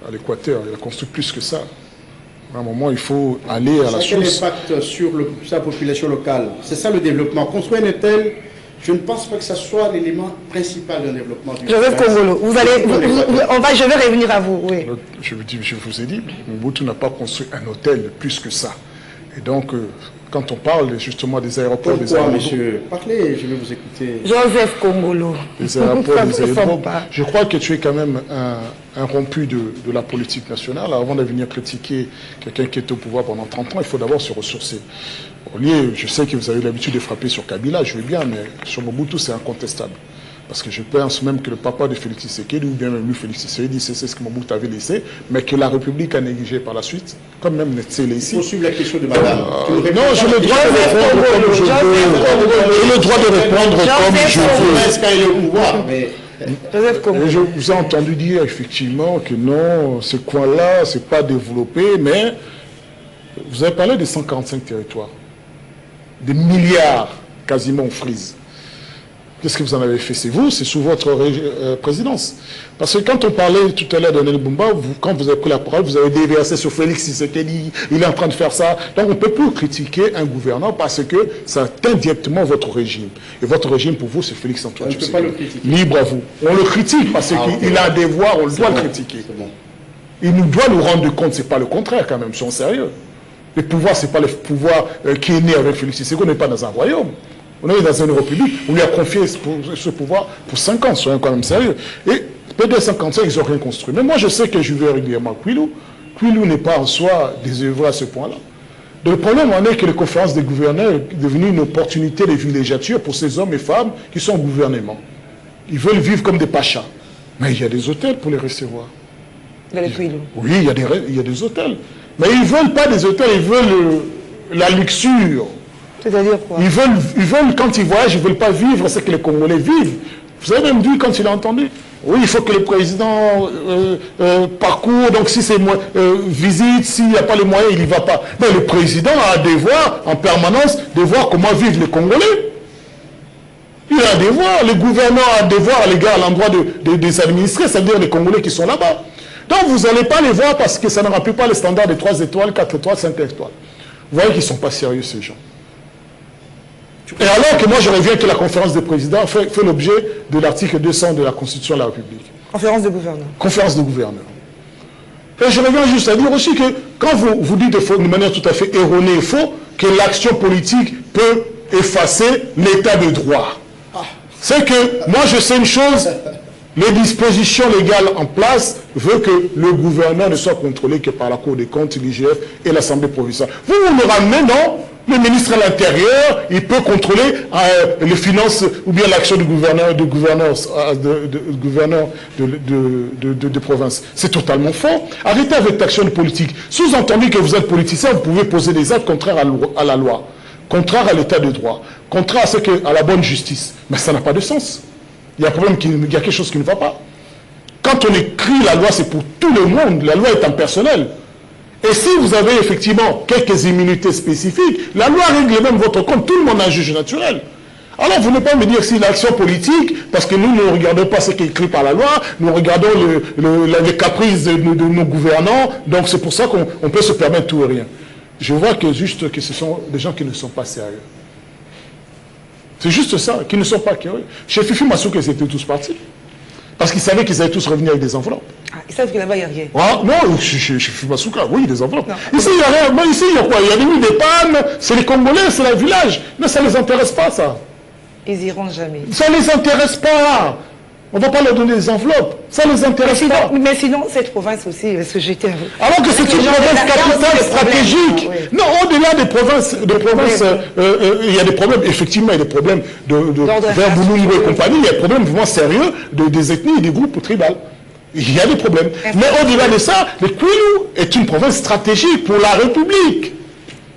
à l'Équateur. Il a construit plus que ça. À un moment, il faut aller à la source. Quel impact sur sa population locale? C'est ça le développement. Construire un hôtel, je ne pense pas que ça soit l'élément principal d'un développement du Joseph Kongolo, je vais revenir à vous. Oui. Je vous ai dit, Mobutu n'a pas construit un hôtel plus que ça. Et donc, quand on parle justement des aéroports, monsieur? Parlez, je vais vous écouter. Joseph Kongolo. Les aéroports, des aéroports. Je crois que tu es quand même un rompu de la politique nationale. Avant de venir critiquer quelqu'un qui est au pouvoir pendant 30 ans, il faut d'abord se ressourcer. Je sais que vous avez l'habitude de frapper sur Kabila, je veux bien, mais sur Mobutu, c'est incontestable. Parce que je pense même que le papa de Félix Tshisekedi, ou bien même lui, Félix Tshisekedi, c'est ce que Mobutu avait laissé, mais que la République a négligé par la suite, comme même Netsele ici. Il faut suivre la question de madame. Non, j'ai le droit de répondre comme je veux. J'ai le droit de répondre comme je veux. Est-ce qu'il y a le pouvoir? Et je vous ai entendu dire effectivement que non, ce coin-là, c'est pas développé, mais vous avez parlé des 145 territoires, des milliards quasiment en frise. Qu'est-ce que vous en avez fait? C'est vous, c'est sous votre présidence. Parce que quand on parlait tout à l'heure de Nel Bumba, quand vous avez pris la parole, vous avez déversé sur Félix Tshisekedi, il est en train de faire ça. Donc on ne peut plus critiquer un gouvernant parce que ça atteint directement votre régime. Et votre régime, pour vous, c'est Félix Antoine Tshisekedi. On ne peut pas le critiquer. Libre à vous. On le critique parce qu'il a un devoir, on doit le critiquer. Bon. Il nous doit nous rendre compte, c'est pas le contraire quand même, soyons sérieux. Le pouvoir, c'est pas le pouvoir qui est né avec Félix Tshisekedi, on n'est pas dans un royaume. On est dans une république, on lui a confié ce pouvoir pour 5 ans, soyons quand même sérieux. Et peut-être 55, ils n'ont rien construit. Mais moi, je sais que je vais régulièrement à Kwilu. Kwilu n'est pas en soi désœuvré à ce point-là. Le problème en est que les conférences des gouverneurs est devenue une opportunité de villégiature pour ces hommes et femmes qui sont au gouvernement. Ils veulent vivre comme des pachas. Mais il y a des hôtels pour les recevoir. Dans les Kwilu. Oui, il y a des hôtels. Mais ils ne veulent pas des hôtels, ils veulent la luxure. C'est-à-dire quoi? Ils veulent, quand ils voyagent, ils ne veulent pas vivre ce que les Congolais vivent. Vous avez même dit quand il a entendu. Oui, il faut que le président parcourt, donc si c'est visite, s'il n'y a pas les moyens, il n'y va pas. Mais le président a un devoir en permanence de voir comment vivent les Congolais. Il a un devoir, le gouvernement a un devoir à l'endroit des administrés, c'est-à-dire les Congolais qui sont là-bas. Donc vous n'allez pas les voir parce que ça ne remplit pas les standards de 3 étoiles, 4 étoiles, 5 étoiles. Vous voyez qu'ils ne sont pas sérieux ces gens. Et alors que moi je reviens que la conférence des présidents fait l'objet de l'article 200 de la Constitution de la République. Conférence de gouverneurs. Conférence de gouverneurs. Et je reviens juste à dire aussi que quand vous dites de manière tout à fait erronée et faux que l'action politique peut effacer l'état de droit. C'est que moi je sais une chose, les dispositions légales en place veulent que le gouverneur ne soit contrôlé que par la Cour des comptes, l'IGF et l'Assemblée provinciale. Vous le ramenez, non? Le ministre à l'Intérieur, il peut contrôler les finances ou bien l'action du gouverneur de province. C'est totalement faux. Arrêtez avec l'action politique. Sous-entendu que vous êtes politicien, vous pouvez poser des actes contraires à la loi, contraires à l'état de droit, contraires à la bonne justice. Mais ça n'a pas de sens. Il y a un problème, il y a quelque chose qui ne va pas. Quand on écrit la loi, c'est pour tout le monde. La loi est impersonnelle. Et si vous avez effectivement quelques immunités spécifiques, la loi règle même votre compte, tout le monde a un juge naturel. Alors vous ne pouvez pas me dire si l'action politique, parce que nous ne regardons pas ce qui est écrit par la loi, nous regardons les caprices de nos gouvernants, donc c'est pour ça qu'on peut se permettre tout et rien. Je vois que juste que ce sont des gens qui ne sont pas sérieux. C'est juste ça, qui ne sont pas curieux. Chez Fifi Masuka, ils étaient tous partis. Parce qu'ils savaient qu'ils allaient tous revenir avec des enveloppes. Ah, ils savent que là-bas, il n'y a rien. Ah, non, chez Fifi Masuka, oui, des enveloppes. Non. Ici, il n'y a rien. Bon, ici, il y a quoi? Il y a des pannes, c'est les Congolais, c'est le village. Mais ça ne les intéresse pas, ça. Ils iront jamais. Ça ne les intéresse pas. On ne va pas leur donner des enveloppes. Ça ne les intéresse pas. Mais sinon, cette province aussi, parce que j'étais... Alors que c'est une province capitale stratégique. Oui. Non, au-delà des provinces, il y a des problèmes. Effectivement, il y a des problèmes vers Boulungu et compagnie. Il y a des problèmes vraiment sérieux des ethnies et des groupes tribaux. Il y a des problèmes. Mais au-delà de ça, le Kwilu est une province stratégique pour la République.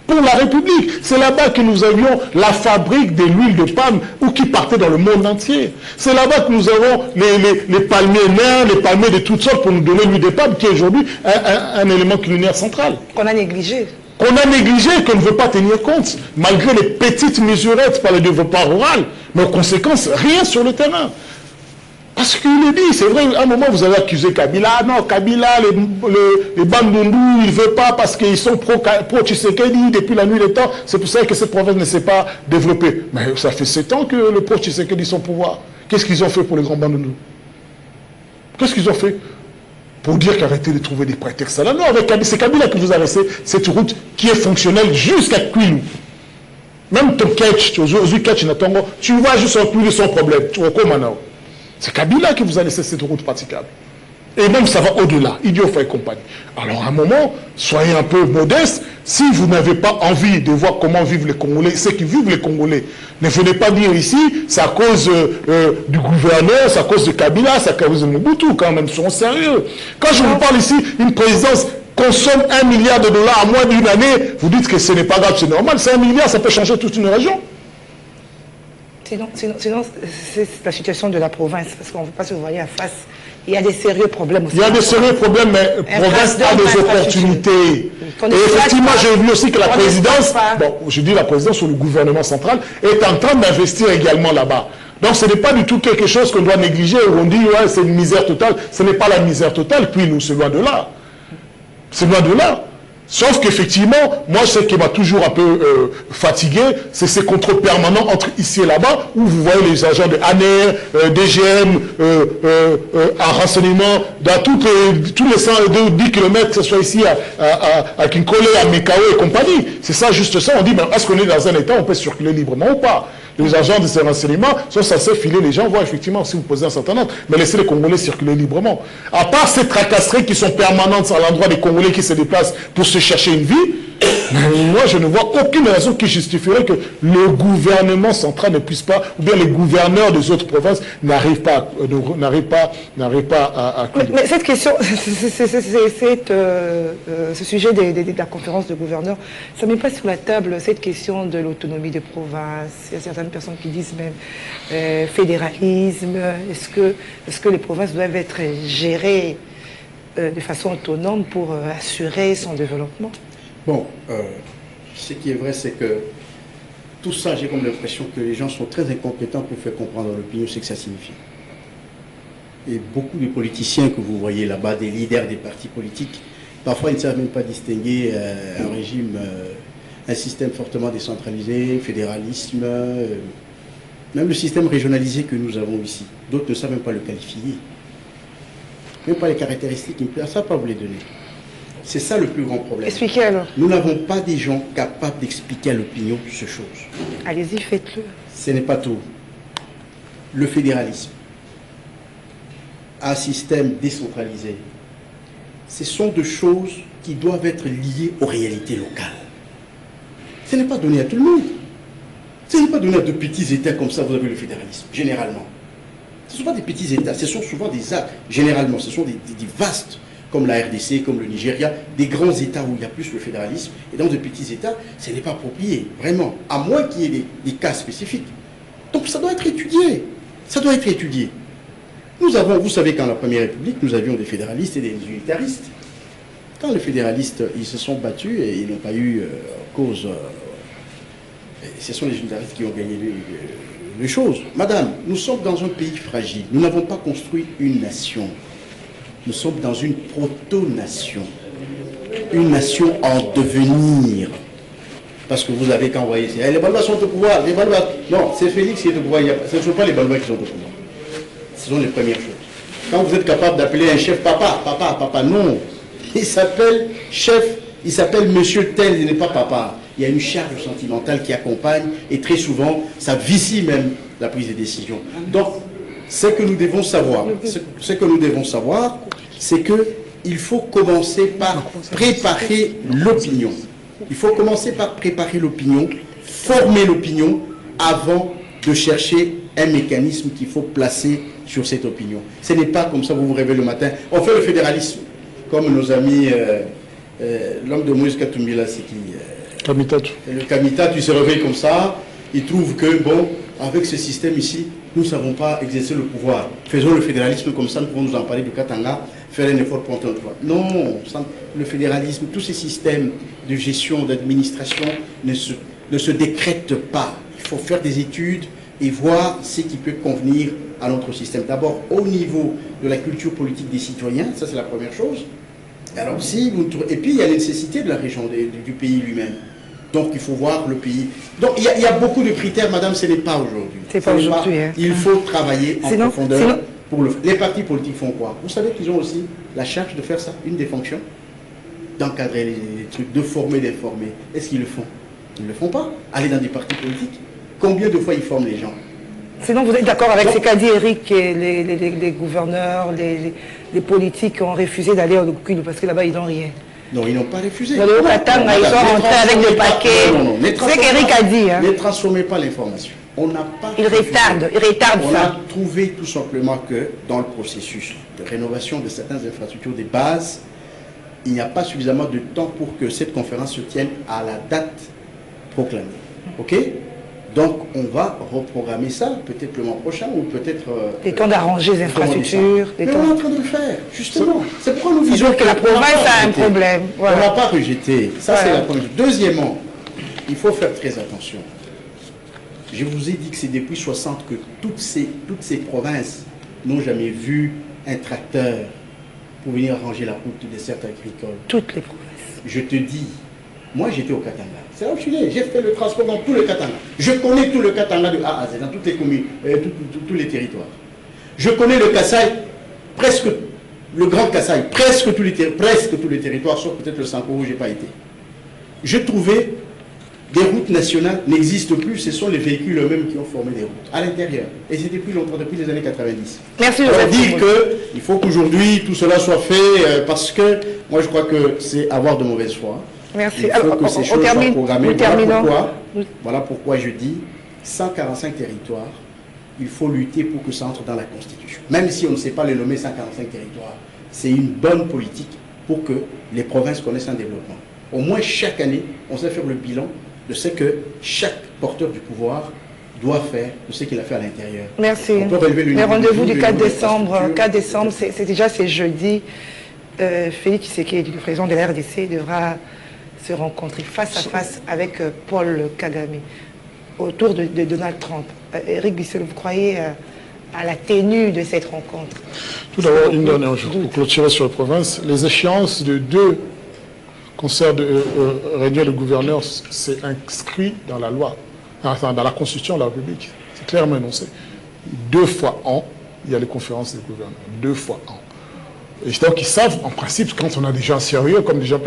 Pour la République. C'est là-bas que nous avions la fabrique de l'huile de palme ou qui partait dans le monde entier. C'est là-bas que nous avons les palmiers nains, les palmiers de toutes sortes pour nous donner l'huile de palme qui est aujourd'hui un élément culinaire central. Qu'on a négligé. Qu'on a négligé, qu'on ne veut pas tenir compte, malgré les petites mesurettes par le développement rural, mais aux conséquences, rien sur le terrain. Parce qu'il le dit, c'est vrai, à un moment vous avez accusé Kabila, non, Kabila, les Bandundu, ils ne veulent pas parce qu'ils sont pro-Tshisekedi depuis la nuit des temps, c'est pour ça que cette province ne s'est pas développée. Mais ça fait 7 ans que le pro-Tshisekedi sont au pouvoir. Qu'est-ce qu'ils ont fait pour les grands Bandundu? Qu'est-ce qu'ils ont fait? Pour dire qu'arrêtez de trouver des prétextes. Là, non, c'est Kabila qui vous a laissé cette route qui est fonctionnelle jusqu'à Kwilu. Même ton catch, tu vois juste un Kwilu sans problème, tu vois comment maintenant. C'est Kabila qui vous a laissé cette route praticable. Et même ça va au-delà, Idiofa et compagnie. Alors à un moment, soyez un peu modeste. Si vous n'avez pas envie de voir comment vivent les Congolais, ceux qui vivent les Congolais, ne venez pas dire ici, c'est à cause du gouverneur, c'est à cause de Kabila, c'est à cause de Mobutu, quand même, soyons sérieux. Quand je vous parle ici, une présidence consomme $1 milliard en moins d'une année, vous dites que ce n'est pas grave, c'est normal, c'est 1 milliard, ça peut changer toute une région. Sinon c'est la situation de la province, parce qu'on ne veut pas se voir en face. Il y a des sérieux problèmes aussi. Il y a des sérieux problèmes, mais la province a des opportunités. Et effectivement, j'ai vu aussi que la présidence, bon, je dis la présidence ou le gouvernement central, est en train d'investir également là-bas. Donc ce n'est pas du tout quelque chose qu'on doit négliger, où on dit, ouais, c'est une misère totale. Ce n'est pas la misère totale, puis nous, c'est loin de là. C'est loin de là. Sauf qu'effectivement, moi, ce qui m'a toujours un peu fatigué, c'est ces contrôles permanents entre ici et là-bas, où vous voyez les agents de ANR, DGM, en renseignement, dans tous les 110 km, que ce soit ici à Kinkole, à Mekao et compagnie. C'est ça, juste ça. On dit, ben, est-ce qu'on est dans un état où on peut circuler librement ou pas? Les agents de ces renseignements sont censés filer les gens, voir effectivement si vous posez un certain nombre, mais laissez les Congolais circuler librement. À part ces tracasseries qui sont permanentes à l'endroit des Congolais qui se déplacent pour se chercher une vie, moi je ne vois aucune raison qui justifierait que le gouvernement central ne puisse pas, ou bien les gouverneurs des autres provinces n'arrivent pas à... Mais cette question, ce sujet de la conférence de gouverneurs, ça ne met pas sur la table cette question de l'autonomie des provinces. Il y a certaines personnes qui disent même fédéralisme. Est-ce que les provinces doivent être gérées de façon autonome pour assurer son développement? Bon, ce qui est vrai, c'est que tout ça, j'ai comme l'impression que les gens sont très incompétents pour faire comprendre à l'opinion ce que ça signifie. Et beaucoup de politiciens que vous voyez là-bas, des leaders des partis politiques, parfois ils ne savent même pas distinguer un régime, un système fortement décentralisé, fédéralisme, même le système régionalisé que nous avons ici. D'autres ne savent même pas le qualifier. Même pas les caractéristiques, ils ne savent pas vous les donner. C'est ça le plus grand problème. Expliquez alors. Nous n'avons pas des gens capables d'expliquer à l'opinion ces choses. Allez-y, faites-le. Ce n'est pas tout. Le fédéralisme, un système décentralisé, ce sont deux choses qui doivent être liées aux réalités locales. Ce n'est pas donné à tout le monde. Ce n'est pas donné à de petits États comme ça, vous avez le fédéralisme, généralement. Ce ne sont pas des petits États, ce sont souvent des actes, généralement, ce sont des vastes, comme la RDC, comme le Nigeria, des grands États où il y a plus le fédéralisme. Et dans de petits États, ce n'est pas approprié, vraiment, à moins qu'il y ait des cas spécifiques. Donc ça doit être étudié. Ça doit être étudié. Nous avons, vous savez qu'en la Première République, nous avions des fédéralistes et des unitaristes. Quand les fédéralistes, ils se sont battus et ils n'ont pas eu cause... ce sont les fédéralistes qui ont gagné les choses. Madame, nous sommes dans un pays fragile. Nous n'avons pas construit une nation. Nous sommes dans une proto-nation. Une nation en devenir. Parce que vous avez qu'à envoyer... Les Balbas sont au pouvoir. Les Balbas... Non, c'est Félix qui est au pouvoir. Ce ne sont pas les Balbas qui sont au pouvoir. Ce sont les premières choses. Quand vous êtes capable d'appeler un chef papa, papa, non. Il s'appelle chef, il s'appelle monsieur tel, il n'est pas papa. Il y a une charge sentimentale qui accompagne et très souvent, ça vicie même la prise de décision. Donc, ce que nous devons savoir, c'est qu'il faut commencer par préparer l'opinion. Il faut commencer par préparer l'opinion, former l'opinion avant de chercher un mécanisme qu'il faut placer sur cette opinion. Ce n'est pas comme ça, vous vous réveillez le matin. On fait le fédéralisme, comme nos amis, l'homme de Moïse Katumbi, là, c'est qui Kamitatu. Le Kamitatu, il se réveille comme ça, il trouve que, bon, avec ce système ici, nous ne savons pas exercer le pouvoir. Faisons le fédéralisme comme ça, nous pouvons nous en parler du Katanga, faire un effort pour entrer au pouvoir. Non, le fédéralisme, tous ces systèmes de gestion, d'administration ne se décrètent pas. Il faut faire des études et voir ce qui peut convenir à notre système. D'abord, au niveau de la culture politique des citoyens, ça c'est la première chose. Alors, et puis il y a la nécessité de la région, du pays lui-même. Donc il faut voir le pays. Donc il y a beaucoup de critères, madame, ce n'est pas aujourd'hui. C'est pas aujourd'hui. Hein. Il faut travailler en profondeur. Les partis politiques font quoi? Vous savez qu'ils ont aussi la charge de faire ça, une des fonctions, d'encadrer les trucs, de former, d'informer. Est-ce qu'ils le font? Ils ne le font pas. Aller dans des partis politiques. Combien de fois ils forment les gens? Sinon, vous êtes d'accord avec ce qu'a dit Eric, et les gouverneurs, les politiques ont refusé d'aller au Lukulu parce que là-bas, ils n'ont rien. Non, ils n'ont pas refusé. Dans le Katanga, ils sont rentrés avec des paquets. Non, c'est ce qu'Eric a dit. Hein. Ne transformez pas l'information. On n'a pas... Il retarde On ça. a trouvé tout simplement que dans le processus de rénovation de certaines infrastructures des bases, il n'y a pas suffisamment de temps pour que cette conférence se tienne à la date proclamée. OK? Donc, on va reprogrammer ça, peut-être le mois prochain, ou peut-être... les temps d'arranger les infrastructures. Mais on est en train de le faire, justement. C'est pourquoi nous visons que la province a un problème. Voilà. On ne l'a pas rejeté. Ça, c'est la première chose. Deuxièmement, il faut faire très attention. Je vous ai dit que c'est depuis 60 que toutes ces provinces n'ont jamais vu un tracteur pour venir arranger la route des certes agricoles. Toutes les provinces. Je te dis, moi j'étais au Katanga. C'est là où je suis né. J'ai fait le transport dans tout le Katanga. Je connais tout le Katanga de A à Z, dans toutes les communes, tous les territoires. Je connais le Kasaï, presque le Grand Kasaï, presque tous les territoires, sauf peut-être le Sanko où je n'ai pas été. Je trouvais des routes nationales n'existent plus, ce sont les véhicules eux-mêmes qui ont formé des routes à l'intérieur. Et c'est depuis longtemps, depuis les années 90. Merci. Alors dire qu'il faut qu'aujourd'hui tout cela soit fait parce que moi je crois que c'est avoir de mauvaise foi. Merci. Il faut alors, que ces choses soient programmées. Voilà voilà pourquoi je dis 145 territoires, il faut lutter pour que ça entre dans la Constitution. Même si on ne sait pas les nommer 145 territoires, c'est une bonne politique pour que les provinces connaissent un développement. Au moins chaque année, on sait faire le bilan de ce que chaque porteur du pouvoir doit faire, de ce qu'il a fait à l'intérieur. Merci. Le rendez-vous du 4 décembre, c'est jeudi. Félix Tshisekedi, le président de la RDC, devra se rencontrer face à face avec Paul Kagame autour de Donald Trump. Eric Bissell, vous croyez à la tenue de cette rencontre? Tout d'abord, une dernière chose pour clôturer sur la province. Les échéances de 2 concerts de réunion de gouverneurs, c'est inscrit dans la loi, dans la Constitution de la République. C'est clairement énoncé. 2 fois an, il y a les conférences des gouverneurs. 2 fois an. Et donc ils savent, en principe, quand on a des gens sérieux, comme des gens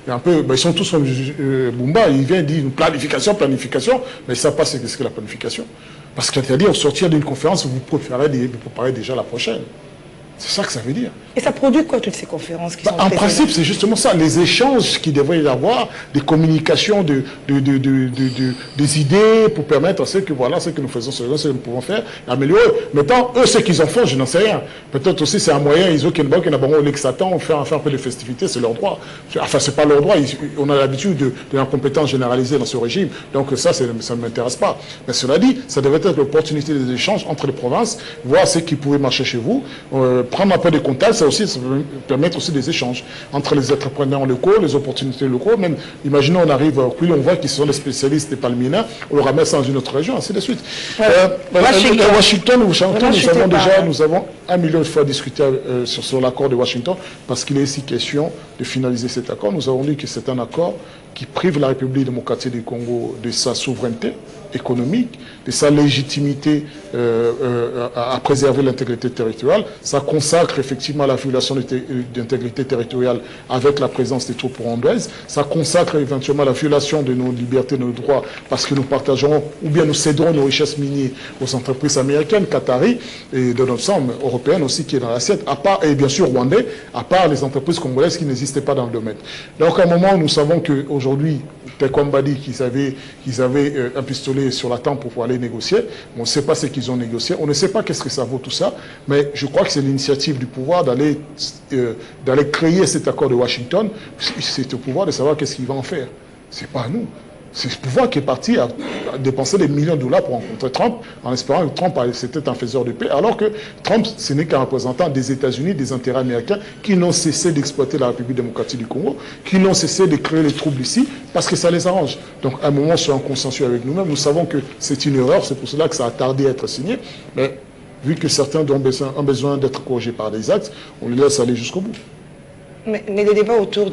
un peu, ils sont tous comme Bumba, il vient dire planification, mais ils ne savent pas ce que la planification. Parce que c'est-à-dire, au sortir d'une conférence, vous préparez déjà la prochaine. C'est ça que ça veut dire. Et ça produit quoi, toutes ces conférences qui sont en principe, c'est justement ça, les échanges qui devraient y avoir, des communications, des idées pour permettre à ceux que voilà, ce que nous faisons, ce que nous pouvons faire, améliorer. Maintenant, eux, ce qu'ils en font, je n'en sais rien. Peut-être aussi, c'est un moyen, ils ont qu'il y a un l'exatant, faire un peu de festivités, c'est leur droit. Enfin, c'est pas leur droit, on a l'habitude de l'incompétence généralisée dans ce régime, donc ça ne m'intéresse pas. Mais cela dit, ça devrait être l'opportunité des échanges entre les provinces, voir ce qui pourrait marcher chez vous, prendre un peu de contact, ça peut permettre aussi des échanges entre les entrepreneurs locaux, les opportunités locaux. Même, imaginons, on arrive, puis on voit qu'ils sont des spécialistes des palminiers, on leur ramène ça dans une autre région, ainsi de suite. Washington, nous avons 1 million de fois discuté sur l'accord de Washington, parce qu'il est ici question de finaliser cet accord. Nous avons dit que c'est un accord qui prive la République démocratique du Congo de sa souveraineté économique, de sa légitimité à préserver l'intégrité territoriale. Ça consacre effectivement la violation d'intégrité territoriale avec la présence des troupes rwandaises. Ça consacre éventuellement la violation de nos libertés, de nos droits, parce que nous partagerons ou bien nous céderons nos richesses minières aux entreprises américaines, qataris et de notre ensemble européenne aussi qui est dans l'assiette, et bien sûr rwandais, à part les entreprises congolaises qui n'existaient pas dans le domaine. Donc à un moment, nous savons qu'aujourd'hui, Tekwamba dit qu'ils avaient un pistolet sur la tempe pour pouvoir aller négocier. On ne sait pas ce qu'ils ont négocié. On ne sait pas qu'est-ce que ça vaut tout ça. Mais je crois que c'est l'initiative du pouvoir d'aller créer cet accord de Washington. C'est au pouvoir de savoir qu'est-ce qu'il va en faire. C'est pas à nous. C'est le pouvoir qui est parti à dépenser des millions de dollars pour rencontrer Trump, en espérant que Trump c'était un faiseur de paix, alors que Trump, ce n'est qu'un représentant des États-Unis, des intérêts américains, qui n'ont cessé d'exploiter la République démocratique du Congo, qui n'ont cessé de créer les troubles ici, parce que ça les arrange. Donc, à un moment, sur un consensus avec nous-mêmes, nous savons que c'est une erreur, c'est pour cela que ça a tardé à être signé, mais vu que certains ont besoin d'être corrigés par des actes, on les laisse aller jusqu'au bout. Mais les débats autour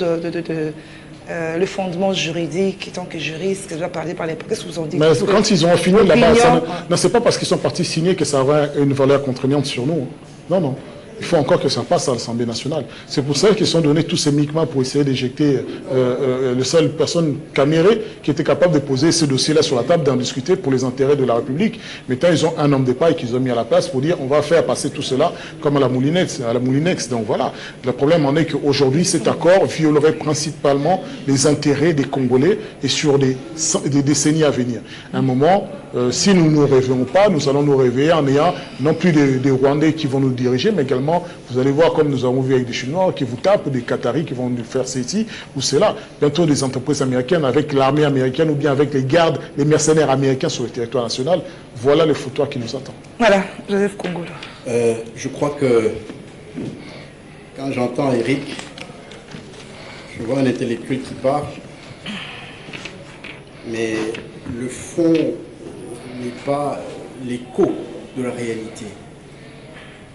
le fondement juridique, tant que juriste, que je dois parler par les... Qu'est-ce que vous en dites? Mais quand ils ont fini là-bas, c'est pas parce qu'ils sont partis signer que ça aura une valeur contraignante sur nous. Non, non. Il faut encore que ça passe à l'Assemblée nationale. C'est pour ça qu'ils sont donnés tous ces micmats pour essayer d'éjecter la seule personne camérée qui était capable de poser ce dossier-là sur la table, d'en discuter pour les intérêts de la République. Maintenant, ils ont un homme de paille qu'ils ont mis à la place pour dire on va faire passer tout cela comme à la Moulinex. Donc voilà. Le problème en est qu'aujourd'hui, cet accord violerait principalement les intérêts des Congolais et sur des décennies à venir. À un moment, si nous ne nous réveillons pas, nous allons nous réveiller en ayant non plus des Rwandais qui vont nous diriger, mais également, vous allez voir, comme nous avons vu avec des Chinois qui vous tapent, des Qataris qui vont nous faire ceci ou cela. Bientôt des entreprises américaines avec l'armée américaine ou bien avec les gardes, les mercenaires américains sur le territoire national. Voilà le foutoir qui nous attend. Voilà, Joseph Kongolo. Je crois que quand j'entends Eric, je vois un intellectuel qui parle, mais le fond n'est pas l'écho de la réalité.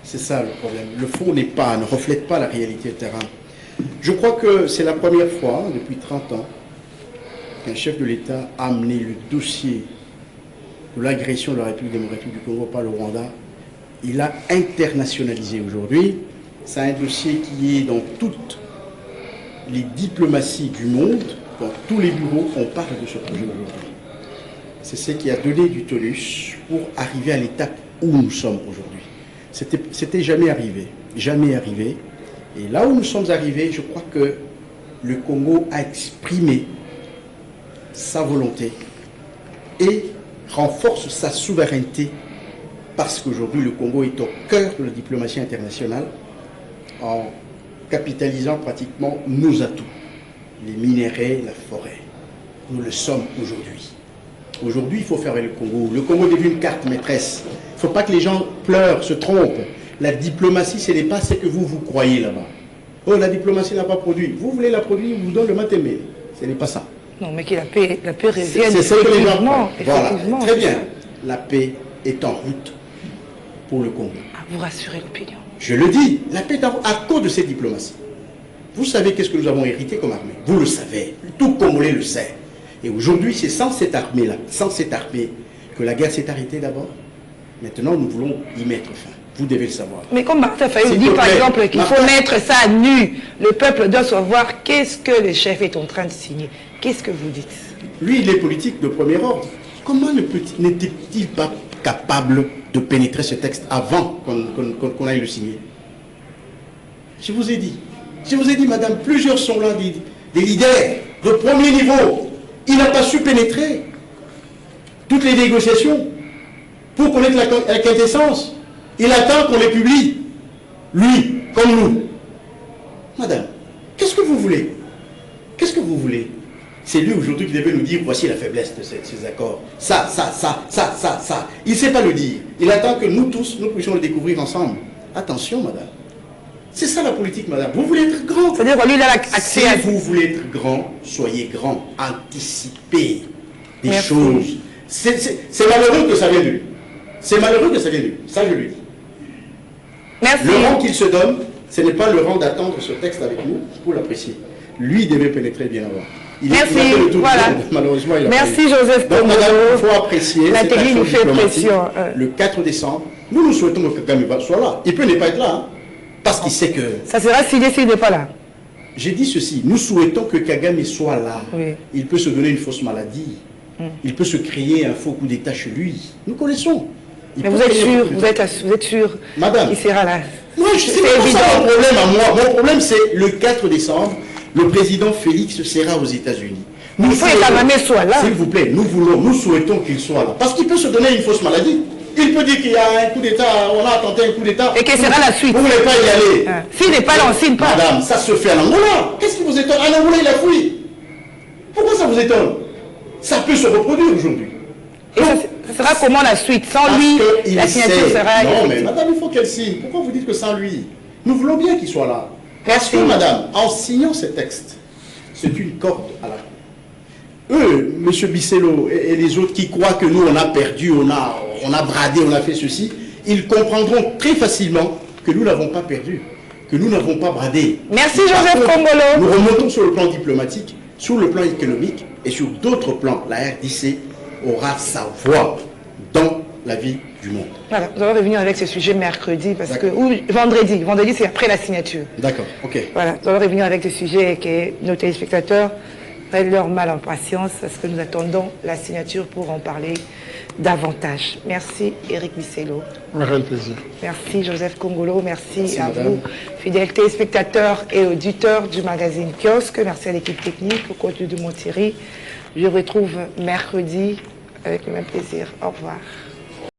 C'est ça le problème. Le fond ne reflète pas la réalité du terrain. Je crois que c'est la première fois, depuis 30 ans, qu'un chef de l'État a amené le dossier de l'agression de la République démocratique du Congo par le Rwanda. Il a internationalisé aujourd'hui. C'est un dossier qui est dans toutes les diplomaties du monde, dans tous les bureaux, on parle de ce projet aujourd'hui. C'est ce qui a donné du tonus pour arriver à l'étape où nous sommes aujourd'hui. C'était jamais arrivé. Jamais arrivé. Et là où nous sommes arrivés, je crois que le Congo a exprimé sa volonté et renforce sa souveraineté parce qu'aujourd'hui le Congo est au cœur de la diplomatie internationale en capitalisant pratiquement nos atouts, les minéraux, la forêt. Nous le sommes aujourd'hui. Aujourd'hui, il faut faire avec le Congo. Le Congo devient une carte maîtresse. Il ne faut pas que les gens pleurent, se trompent. La diplomatie, ce n'est pas ce que vous croyez là-bas. Oh, la diplomatie n'a pas produit. Vous voulez la produire, vous donne le matémé. Ce n'est pas ça. Non, mais que la paix revienne. C'est ce que les gens croient. Voilà, très bien. La paix est en route pour le Congo. Vous rassurez l'opinion. Je le dis, la paix est en route à cause de cette diplomatie. Vous savez qu'est-ce que nous avons hérité comme armée. Vous le savez. Tout Congolais le sait. Et aujourd'hui, c'est sans cette armée-là, sans cette armée, que la guerre s'est arrêtée d'abord. Maintenant, nous voulons y mettre fin. Vous devez le savoir. Mais comme Martin Fayot dit, par exemple, qu'il faut mettre ça à nu, le peuple doit savoir qu'est-ce que le chef est en train de signer. Qu'est-ce que vous dites? Lui, il est politique de premier ordre. Comment n'était-il pas capable de pénétrer ce texte avant qu'on aille le signer? Je vous ai dit, madame, plusieurs sont là, des leaders de premier niveau. Il n'a pas su pénétrer toutes les négociations pour connaître la quintessence. Il attend qu'on les publie, lui, comme nous. Madame, qu'est-ce que vous voulez? Qu'est-ce que vous voulez? C'est lui aujourd'hui qui devait nous dire, voici la faiblesse de ces accords. Ça. Il ne sait pas le dire. Il attend que nous tous, nous puissions le découvrir ensemble. Attention, madame. C'est ça la politique, madame. Vous voulez être grand. C'est-à-dire que lui, il a accès Si à... vous voulez être grand, soyez grand. Anticipez des Merci. choses. C'est malheureux que ça vienne de lui. C'est malheureux que ça vienne de lui. Ça, je lui dis. Merci. Le rang qu'il se donne, ce n'est pas le rang d'attendre ce texte avec nous pour l'apprécier. Lui devait pénétrer bien avant. Il a fait le tour voilà. du monde. Malheureusement, il a Merci pas eu. Joseph Donc, Kongolo. madame, il faut apprécier La cette technique action nous fait diplomatique. pression. Le 4 décembre, nous souhaitons que Kagame soit là. Il peut ne pas être là, hein, parce qu'il sait que... Ça sera signé s'il n'est pas là. J'ai dit ceci, nous souhaitons que Kagame soit là. Oui. Il peut se donner une fausse maladie. Il peut se créer un faux coup d'État chez lui. Nous connaissons. Il Mais peut vous êtes créer un sûr, faux coup d'État. vous êtes sûr Madame. qu'il sera là? Moi, c'est C'est pas évident. ça mon problème à moi. Mon problème, c'est le 4 décembre, le président Félix sera aux États-Unis. Il faut que Kagame soit là. S'il vous plaît, nous souhaitons qu'il soit là. Parce qu'il peut se donner une fausse maladie. Il peut dire qu'il y a un coup d'État, on a tenté un coup d'État. Et quelle sera la suite? Vous ne voulez pas y aller. Ah. S'il n'est pas là, on ne signe pas. Madame, ça se fait en Angola. Qu'est-ce qui vous étonne? En Angola, il a fui. Pourquoi ça vous étonne? Ça peut se reproduire aujourd'hui. Et ça sera comment la suite? Sans Parce lui, qu'il la signature sait. sera... Non, mais madame, il faut qu'elle signe. Pourquoi vous dites que sans lui? Nous voulons bien qu'il soit là. Parce Merci. que, madame, en signant ces textes, c'est une corde à la cou. Eux, M. Bissello et les autres qui croient que nous, on a perdu, on a bradé, on a fait ceci, ils comprendront très facilement que nous n'avons pas perdu, que nous n'avons pas bradé. Merci Par Joseph contre, Kongolo. nous remontons sur le plan diplomatique, sur le plan économique et sur d'autres plans. La RDC aura sa voix dans la vie du monde. Voilà, nous allons revenir avec ce sujet mercredi, parce que, D'accord. ou vendredi. Vendredi, c'est après la signature. D'accord, ok. Voilà, nous allons revenir avec ce sujet et que nos téléspectateurs prennent leur mal en patience, parce que nous attendons la signature pour en parler davantage. Merci Éric Bissello. Un réel plaisir. Merci Joseph Kongolo, merci à madame. vous, fidèles téléspectateurs et auditeurs du magazine Kiosque. Merci à l'équipe technique, au coach de Monthierry. Je vous retrouve mercredi avec le même plaisir. Au revoir.